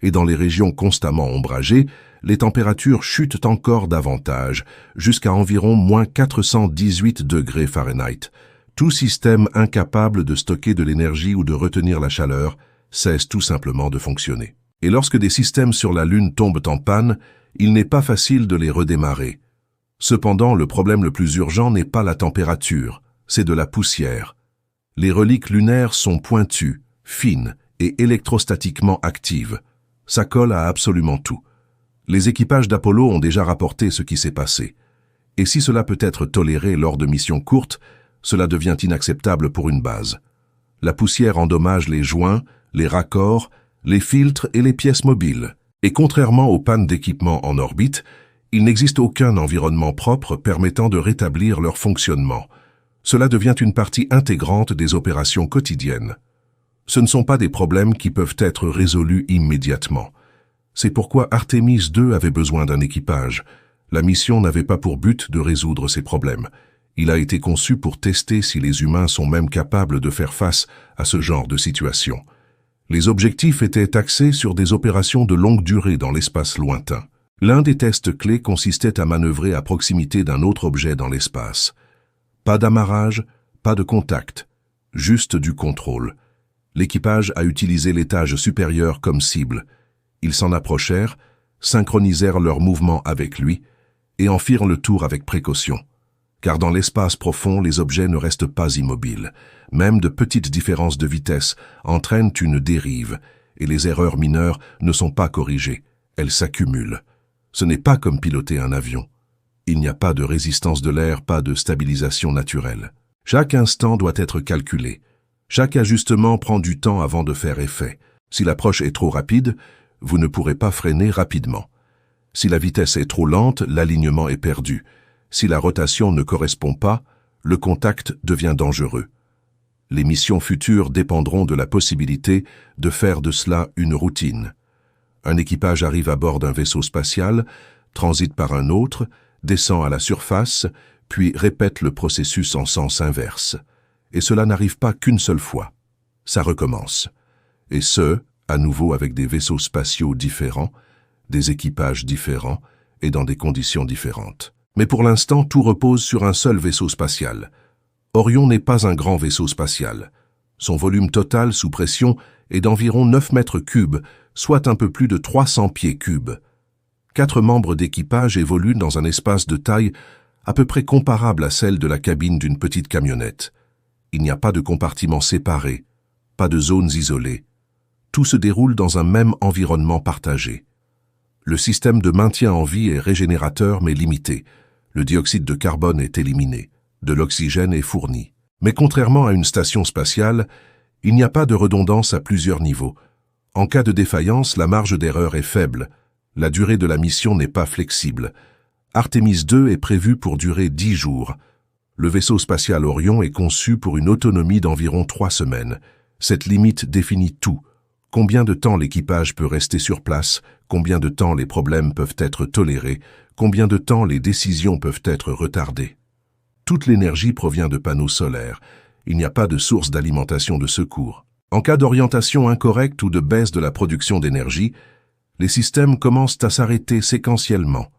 et dans les régions constamment ombragées, les températures chutent encore davantage, jusqu'à environ -418°F. Tout système incapable de stocker de l'énergie ou de retenir la chaleur cesse tout simplement de fonctionner. Et lorsque des systèmes sur la Lune tombent en panne, il n'est pas facile de les redémarrer. Cependant, le problème le plus urgent n'est pas la température, c'est de la poussière. Les reliques lunaires sont pointues, fines et électrostatiquement actives. Ça colle à absolument tout. Les équipages d'Apollo ont déjà rapporté ce qui s'est passé. Et si cela peut être toléré lors de missions courtes, cela devient inacceptable pour une base. La poussière endommage les joints, les raccords, les filtres et les pièces mobiles. Et contrairement aux pannes d'équipement en orbite, il n'existe aucun environnement propre permettant de rétablir leur fonctionnement. Cela devient une partie intégrante des opérations quotidiennes. Ce ne sont pas des problèmes qui peuvent être résolus immédiatement. C'est pourquoi Artemis II avait besoin d'un équipage. La mission n'avait pas pour but de résoudre ces problèmes. Il a été conçu pour tester si les humains sont même capables de faire face à ce genre de situation. Les objectifs étaient axés sur des opérations de longue durée dans l'espace lointain. L'un des tests clés consistait à manœuvrer à proximité d'un autre objet dans l'espace. Pas d'amarrage, pas de contact, juste du contrôle. L'équipage a utilisé l'étage supérieur comme cible. Ils s'en approchèrent, synchronisèrent leurs mouvements avec lui et en firent le tour avec précaution. Car dans l'espace profond, les objets ne restent pas immobiles. Même de petites différences de vitesse entraînent une dérive, et les erreurs mineures ne sont pas corrigées, elles s'accumulent. Ce n'est pas comme piloter un avion. Il n'y a pas de résistance de l'air, pas de stabilisation naturelle. Chaque instant doit être calculé. Chaque ajustement prend du temps avant de faire effet. Si l'approche est trop rapide, vous ne pourrez pas freiner rapidement. Si la vitesse est trop lente, l'alignement est perdu. Si la rotation ne correspond pas, le contact devient dangereux. Les missions futures dépendront de la possibilité de faire de cela une routine. Un équipage arrive à bord d'un vaisseau spatial, transite par un autre, descend à la surface, puis répète le processus en sens inverse. Et cela n'arrive pas qu'une seule fois. Ça recommence. Et ce, à nouveau avec des vaisseaux spatiaux différents, des équipages différents et dans des conditions différentes. Mais pour l'instant, tout repose sur un seul vaisseau spatial. Orion n'est pas un grand vaisseau spatial. Son volume total sous pression est d'environ 9 mètres cubes, soit un peu plus de 300 pieds cubes. 4 membres d'équipage évoluent dans un espace de taille à peu près comparable à celle de la cabine d'une petite camionnette. Il n'y a pas de compartiments séparés, pas de zones isolées. Tout se déroule dans un même environnement partagé. Le système de maintien en vie est régénérateur mais limité. Le dioxyde de carbone est éliminé. De l'oxygène est fourni. Mais contrairement à une station spatiale, il n'y a pas de redondance à plusieurs niveaux. En cas de défaillance, la marge d'erreur est faible. La durée de la mission n'est pas flexible. Artemis II est prévu pour durer 10 jours. Le vaisseau spatial Orion est conçu pour une autonomie d'environ 3 semaines. Cette limite définit tout. Combien de temps l'équipage peut rester sur place, combien de temps les problèmes peuvent être tolérés, combien de temps les décisions peuvent être retardées. Toute l'énergie provient de panneaux solaires. Il n'y a pas de source d'alimentation de secours. En cas d'orientation incorrecte ou de baisse de la production d'énergie, les systèmes commencent à s'arrêter séquentiellement.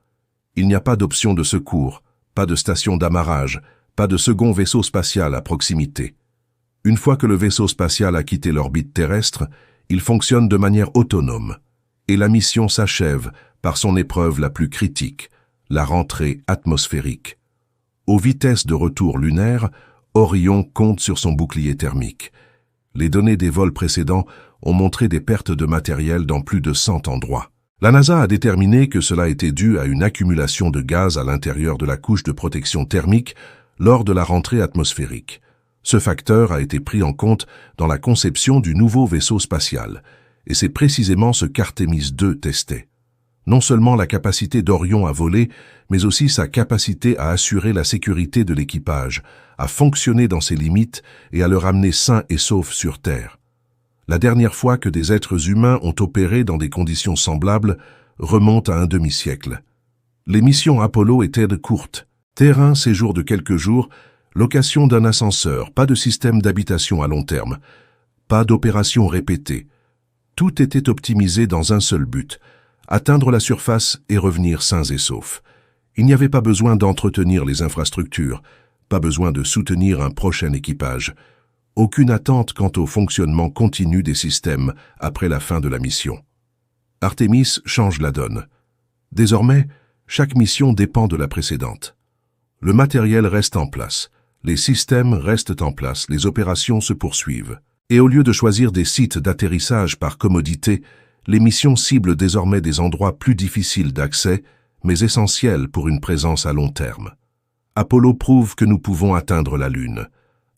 Il n'y a pas d'option de secours, pas de station d'amarrage, pas de second vaisseau spatial à proximité. Une fois que le vaisseau spatial a quitté l'orbite terrestre, il fonctionne de manière autonome, et la mission s'achève par son épreuve la plus critique, la rentrée atmosphérique. Aux vitesses de retour lunaire, Orion compte sur son bouclier thermique. Les données des vols précédents ont montré des pertes de matériel dans plus de 100 endroits. La NASA a déterminé que cela était dû à une accumulation de gaz à l'intérieur de la couche de protection thermique lors de la rentrée atmosphérique. Ce facteur a été pris en compte dans la conception du nouveau vaisseau spatial, et c'est précisément ce qu'Artemis II testait. Non seulement la capacité d'Orion à voler, mais aussi sa capacité à assurer la sécurité de l'équipage, à fonctionner dans ses limites et à le ramener sain et sauf sur Terre. La dernière fois que des êtres humains ont opéré dans des conditions semblables remonte à un demi-siècle. Les missions Apollo étaient courtes, Terrain, séjour de quelques jours, location d'un ascenseur, pas de système d'habitation à long terme, pas d'opérations répétées. Tout était optimisé dans un seul but, atteindre la surface et revenir sains et saufs. Il n'y avait pas besoin d'entretenir les infrastructures, pas besoin de soutenir un prochain équipage. Aucune attente quant au fonctionnement continu des systèmes après la fin de la mission. Artemis change la donne. Désormais, chaque mission dépend de la précédente. Le matériel reste en place, les systèmes restent en place, les opérations se poursuivent. Et au lieu de choisir des sites d'atterrissage par commodité, les missions ciblent désormais des endroits plus difficiles d'accès, mais essentiels pour une présence à long terme. Apollo prouve que nous pouvons atteindre la Lune.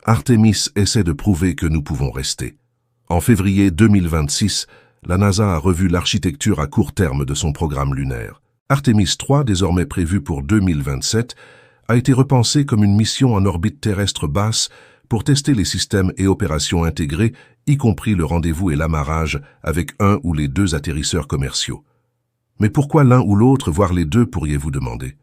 Artemis essaie de prouver que nous pouvons rester. En février 2026, la NASA a revu l'architecture à court terme de son programme lunaire. Artemis 3, désormais prévu pour 2027, a été repensé comme une mission en orbite terrestre basse pour tester les systèmes et opérations intégrés, y compris le rendez-vous et l'amarrage avec un ou les deux atterrisseurs commerciaux. Mais pourquoi l'un ou l'autre, voire les deux, pourriez-vous demander?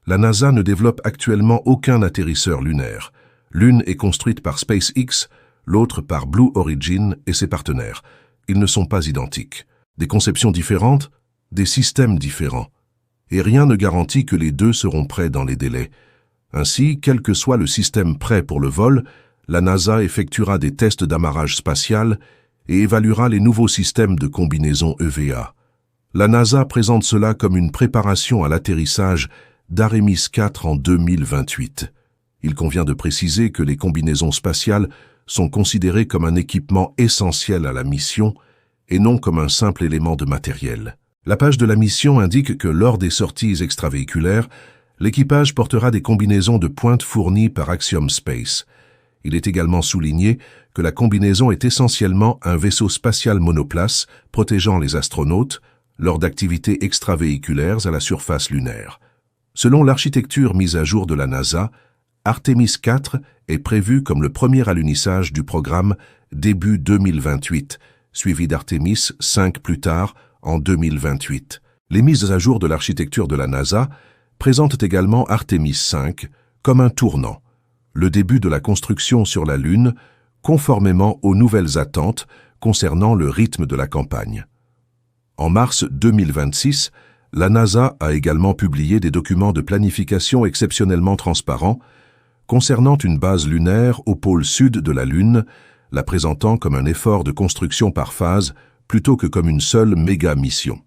La NASA ne développe actuellement aucun atterrisseur lunaire. L'une est construite par SpaceX, l'autre par Blue Origin et ses partenaires. Ils ne sont pas identiques. Des conceptions différentes, des systèmes différents. Et rien ne garantit que les deux seront prêts dans les délais. Ainsi, quel que soit le système prêt pour le vol, la NASA effectuera des tests d'amarrage spatial et évaluera les nouveaux systèmes de combinaison EVA. La NASA présente cela comme une préparation à l'atterrissage d'Artemis 4 en 2028. Il convient de préciser que les combinaisons spatiales sont considérées comme un équipement essentiel à la mission et non comme un simple élément de matériel. La page de la mission indique que lors des sorties extravéhiculaires, l'équipage portera des combinaisons de pointe fournies par Axiom Space. Il est également souligné que la combinaison est essentiellement un vaisseau spatial monoplace protégeant les astronautes lors d'activités extravéhiculaires à la surface lunaire. Selon l'architecture mise à jour de la NASA, Artemis 4 est prévu comme le premier alunissage du programme début 2028, suivi d'Artemis 5 plus tard en 2028. Les mises à jour de l'architecture de la NASA présentent également Artemis 5 comme un tournant, le début de la construction sur la Lune, conformément aux nouvelles attentes concernant le rythme de la campagne. En mars 2026, la NASA a également publié des documents de planification exceptionnellement transparents concernant une base lunaire au pôle sud de la Lune, la présentant comme un effort de construction par phase plutôt que comme une seule méga-mission.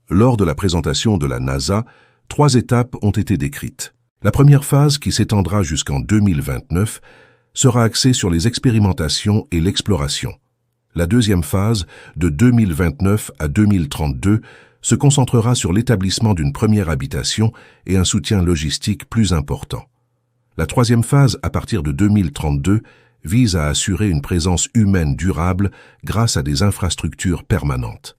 Lors de la présentation de la NASA, 3 étapes ont été décrites. La première phase, qui s'étendra jusqu'en 2029, sera axée sur les expérimentations et l'exploration. La deuxième phase, de 2029 à 2032, se concentrera sur l'établissement d'une première habitation et un soutien logistique plus important. La troisième phase, à partir de 2032, vise à assurer une présence humaine durable grâce à des infrastructures permanentes.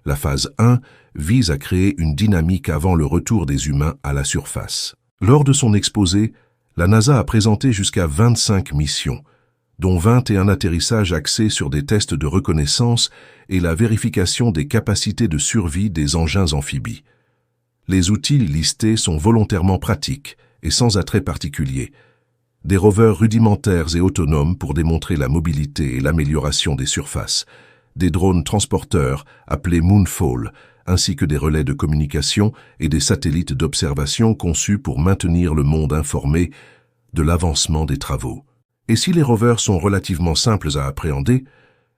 La phase 1 vise à créer une dynamique avant le retour des humains à la surface. Lors de son exposé, la NASA a présenté jusqu'à 25 missions, dont 21 atterrissages axés sur des tests de reconnaissance et la vérification des capacités de survie des engins amphibies. Les outils listés sont volontairement pratiques et sans attrait particulier. Des rovers rudimentaires et autonomes pour démontrer la mobilité et l'amélioration des surfaces, des drones transporteurs appelés Moonfall, ainsi que des relais de communication et des satellites d'observation conçus pour maintenir le monde informé de l'avancement des travaux. Et si les rovers sont relativement simples à appréhender,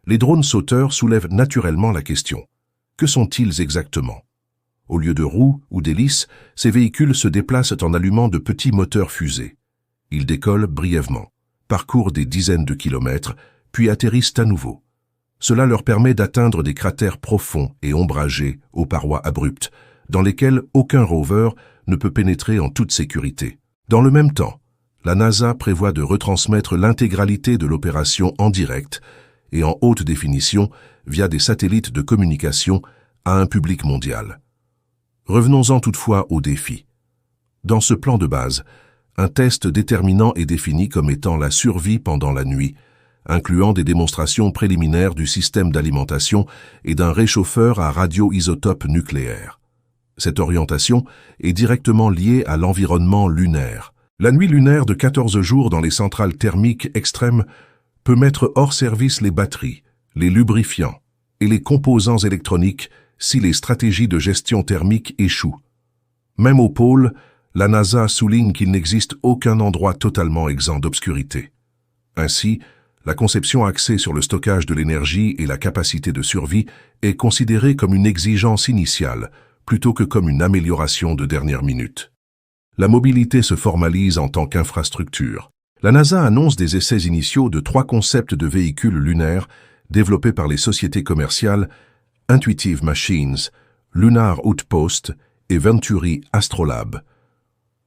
les drones sauteurs soulèvent naturellement la question. Que sont-ils exactement? Au lieu de roues ou d'hélices, ces véhicules se déplacent en allumant de petits moteurs fusées. Ils décollent brièvement, parcourent des dizaines de kilomètres, puis atterrissent à nouveau. Cela leur permet d'atteindre des cratères profonds et ombragés aux parois abruptes, dans lesquels aucun rover ne peut pénétrer en toute sécurité. Dans le même temps, la NASA prévoit de retransmettre l'intégralité de l'opération en direct et en haute définition via des satellites de communication à un public mondial. Revenons-en toutefois au défi. Dans ce plan de base, un test déterminant est défini comme étant la survie pendant la nuit, incluant des démonstrations préliminaires du système d'alimentation et d'un réchauffeur à radioisotope nucléaire. Cette orientation est directement liée à l'environnement lunaire. La nuit lunaire de 14 jours dans les centrales thermiques extrêmes peut mettre hors service les batteries, les lubrifiants et les composants électroniques si les stratégies de gestion thermique échouent. Même au pôle, la NASA souligne qu'il n'existe aucun endroit totalement exempt d'obscurité. Ainsi, la conception axée sur le stockage de l'énergie et la capacité de survie est considérée comme une exigence initiale, plutôt que comme une amélioration de dernière minute. La mobilité se formalise en tant qu'infrastructure. La NASA annonce des essais initiaux de 3 concepts de véhicules lunaires développés par les sociétés commerciales Intuitive Machines, Lunar Outpost et Venturi Astrolab.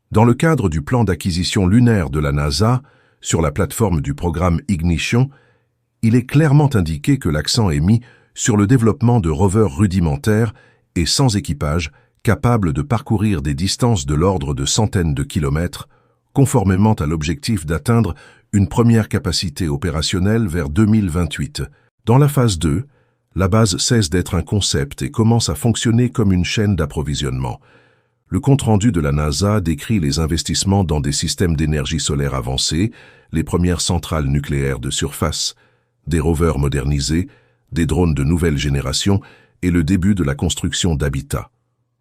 Dans le cadre du plan d'acquisition lunaire de la NASA, sur la plateforme du programme Ignition, il est clairement indiqué que l'accent est mis sur le développement de rovers rudimentaires et sans équipage, capables de parcourir des distances de l'ordre de centaines de kilomètres, conformément à l'objectif d'atteindre une première capacité opérationnelle vers 2028. Dans la phase 2, la base cesse d'être un concept et commence à fonctionner comme une chaîne d'approvisionnement. Le compte-rendu de la NASA décrit les investissements dans des systèmes d'énergie solaire avancés, les premières centrales nucléaires de surface, des rovers modernisés, des drones de nouvelle génération et le début de la construction d'habitats.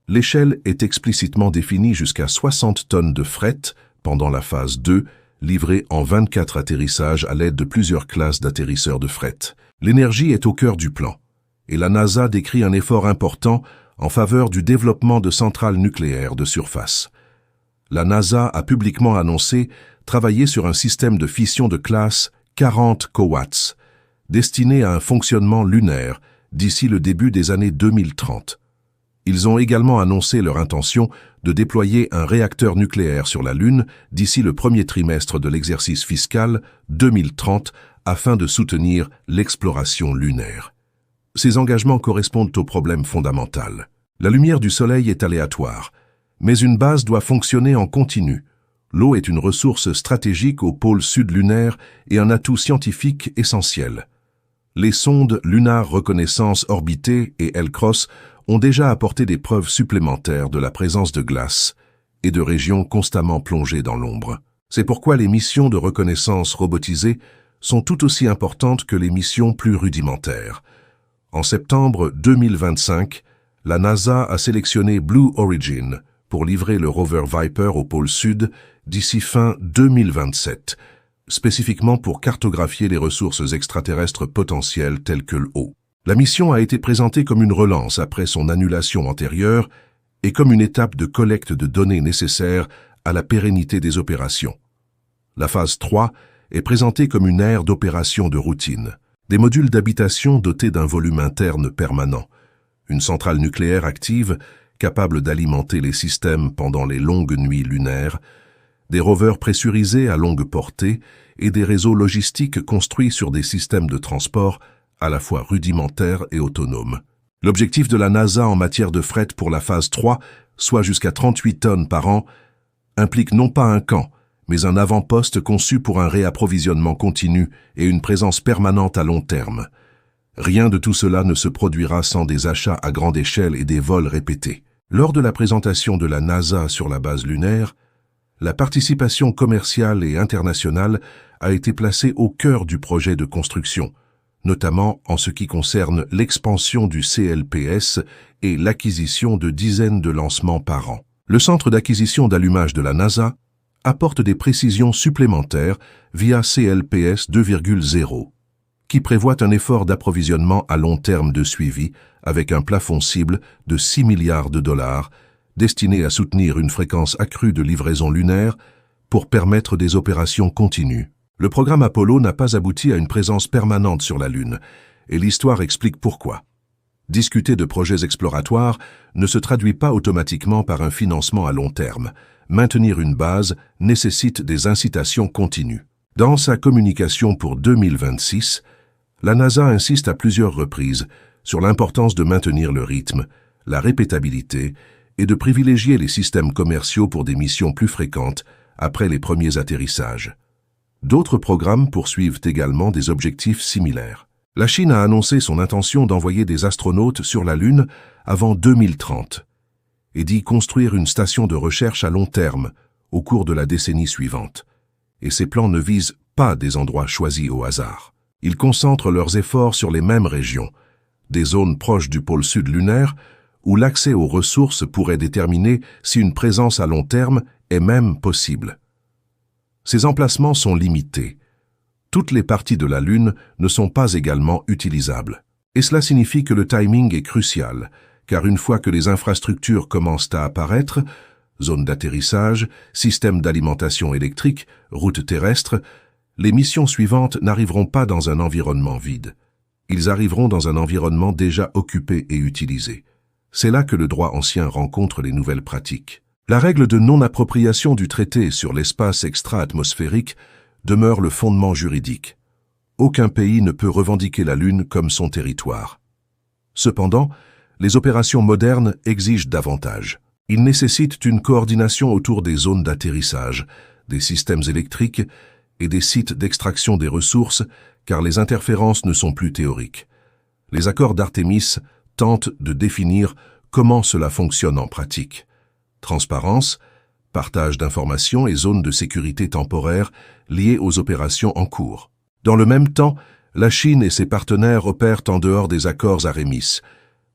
L'échelle est explicitement définie jusqu'à 60 tonnes de fret pendant la phase 2, livrée en 24 atterrissages à l'aide de plusieurs classes d'atterrisseurs de fret. L'énergie est au cœur du plan, et la NASA décrit un effort important en faveur du développement de centrales nucléaires de surface. La NASA a publiquement annoncé travailler sur un système de fission de classe 40 kW, destiné à un fonctionnement lunaire d'ici le début des années 2030. Ils ont également annoncé leur intention de déployer un réacteur nucléaire sur la Lune d'ici le premier trimestre de l'exercice fiscal 2030 afin de soutenir l'exploration lunaire. Ces engagements correspondent au problème fondamental. La lumière du Soleil est aléatoire, mais une base doit fonctionner en continu. L'eau est une ressource stratégique au pôle sud lunaire et un atout scientifique essentiel. Les sondes Lunar Reconnaissance Orbiter et LCROSS ont déjà apporté des preuves supplémentaires de la présence de glace et de régions constamment plongées dans l'ombre. C'est pourquoi les missions de reconnaissance robotisées sont tout aussi importantes que les missions plus rudimentaires. En septembre 2025, la NASA a sélectionné Blue Origin pour livrer le rover Viper au pôle sud d'ici fin 2027, spécifiquement pour cartographier les ressources extraterrestres potentielles telles que l'eau. La mission a été présentée comme une relance après son annulation antérieure et comme une étape de collecte de données nécessaires à la pérennité des opérations. La phase 3 est présentée comme une aire d'opération de routine. Des modules d'habitation dotés d'un volume interne permanent, une centrale nucléaire active capable d'alimenter les systèmes pendant les longues nuits lunaires, des rovers pressurisés à longue portée et des réseaux logistiques construits sur des systèmes de transport à la fois rudimentaires et autonomes. L'objectif de la NASA en matière de fret pour la phase 3, soit jusqu'à 38 tonnes par an, implique non pas un camp, mais un avant-poste conçu pour un réapprovisionnement continu et une présence permanente à long terme. Rien de tout cela ne se produira sans des achats à grande échelle et des vols répétés. Lors de la présentation de la NASA sur la base lunaire, la participation commerciale et internationale a été placée au cœur du projet de construction, notamment en ce qui concerne l'expansion du CLPS et l'acquisition de dizaines de lancements par an. Le centre d'acquisition d'allumage de la NASA apporte des précisions supplémentaires via CLPS 2.0, qui prévoit un effort d'approvisionnement à long terme de suivi avec un plafond cible de 6 milliards de dollars destiné à soutenir une fréquence accrue de livraison lunaire pour permettre des opérations continues. Le programme Apollo n'a pas abouti à une présence permanente sur la Lune, et l'histoire explique pourquoi. Discuter de projets exploratoires ne se traduit pas automatiquement par un financement à long terme. Maintenir une base nécessite des incitations continues. Dans sa communication pour 2026, la NASA insiste à plusieurs reprises sur l'importance de maintenir le rythme, la répétabilité et de privilégier les systèmes commerciaux pour des missions plus fréquentes après les premiers atterrissages. D'autres programmes poursuivent également des objectifs similaires. La Chine a annoncé son intention d'envoyer des astronautes sur la Lune avant 2030. et d'y construire une station de recherche à long terme au cours de la décennie suivante. Et ces plans ne visent pas des endroits choisis au hasard. Ils concentrent leurs efforts sur les mêmes régions, des zones proches du pôle sud lunaire, où l'accès aux ressources pourrait déterminer si une présence à long terme est même possible. Ces emplacements sont limités. Toutes les parties de la Lune ne sont pas également utilisables. Et cela signifie que le timing est crucial, car une fois que les infrastructures commencent à apparaître, zones d'atterrissage, systèmes d'alimentation électrique, routes terrestres, les missions suivantes n'arriveront pas dans un environnement vide. Ils arriveront dans un environnement déjà occupé et utilisé. C'est là que le droit ancien rencontre les nouvelles pratiques. La règle de non-appropriation du traité sur l'espace extra-atmosphérique demeure le fondement juridique. Aucun pays ne peut revendiquer la Lune comme son territoire. Cependant, les opérations modernes exigent davantage. Ils nécessitent une coordination autour des zones d'atterrissage, des systèmes électriques et des sites d'extraction des ressources, car les interférences ne sont plus théoriques. Les accords d'Artémis tentent de définir comment cela fonctionne en pratique. Transparence, partage d'informations et zones de sécurité temporaire liées aux opérations en cours. Dans le même temps, la Chine et ses partenaires opèrent en dehors des accords Artemis,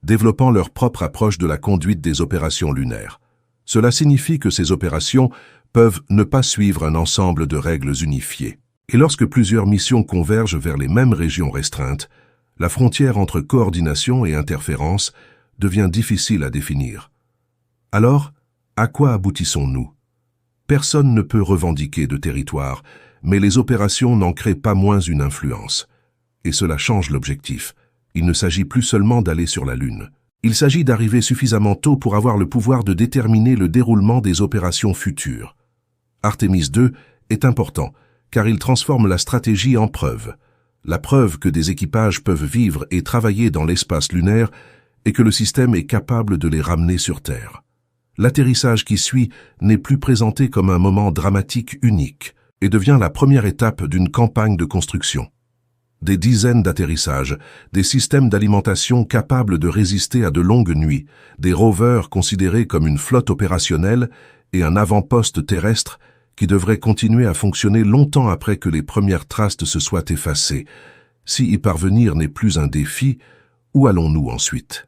développant leur propre approche de la conduite des opérations lunaires. Cela signifie que ces opérations peuvent ne pas suivre un ensemble de règles unifiées. Et lorsque plusieurs missions convergent vers les mêmes régions restreintes, la frontière entre coordination et interférence devient difficile à définir. Alors, à quoi aboutissons-nous? Personne ne peut revendiquer de territoire, mais les opérations n'en créent pas moins une influence. Et cela change l'objectif. Il ne s'agit plus seulement d'aller sur la Lune. Il s'agit d'arriver suffisamment tôt pour avoir le pouvoir de déterminer le déroulement des opérations futures. Artemis II est important, car il transforme la stratégie en preuve. La preuve que des équipages peuvent vivre et travailler dans l'espace lunaire et que le système est capable de les ramener sur Terre. L'atterrissage qui suit n'est plus présenté comme un moment dramatique unique et devient la première étape d'une campagne de construction. Des dizaines d'atterrissages, des systèmes d'alimentation capables de résister à de longues nuits, des rovers considérés comme une flotte opérationnelle et un avant-poste terrestre qui devrait continuer à fonctionner longtemps après que les premières traces se soient effacées. Si y parvenir n'est plus un défi, où allons-nous ensuite ?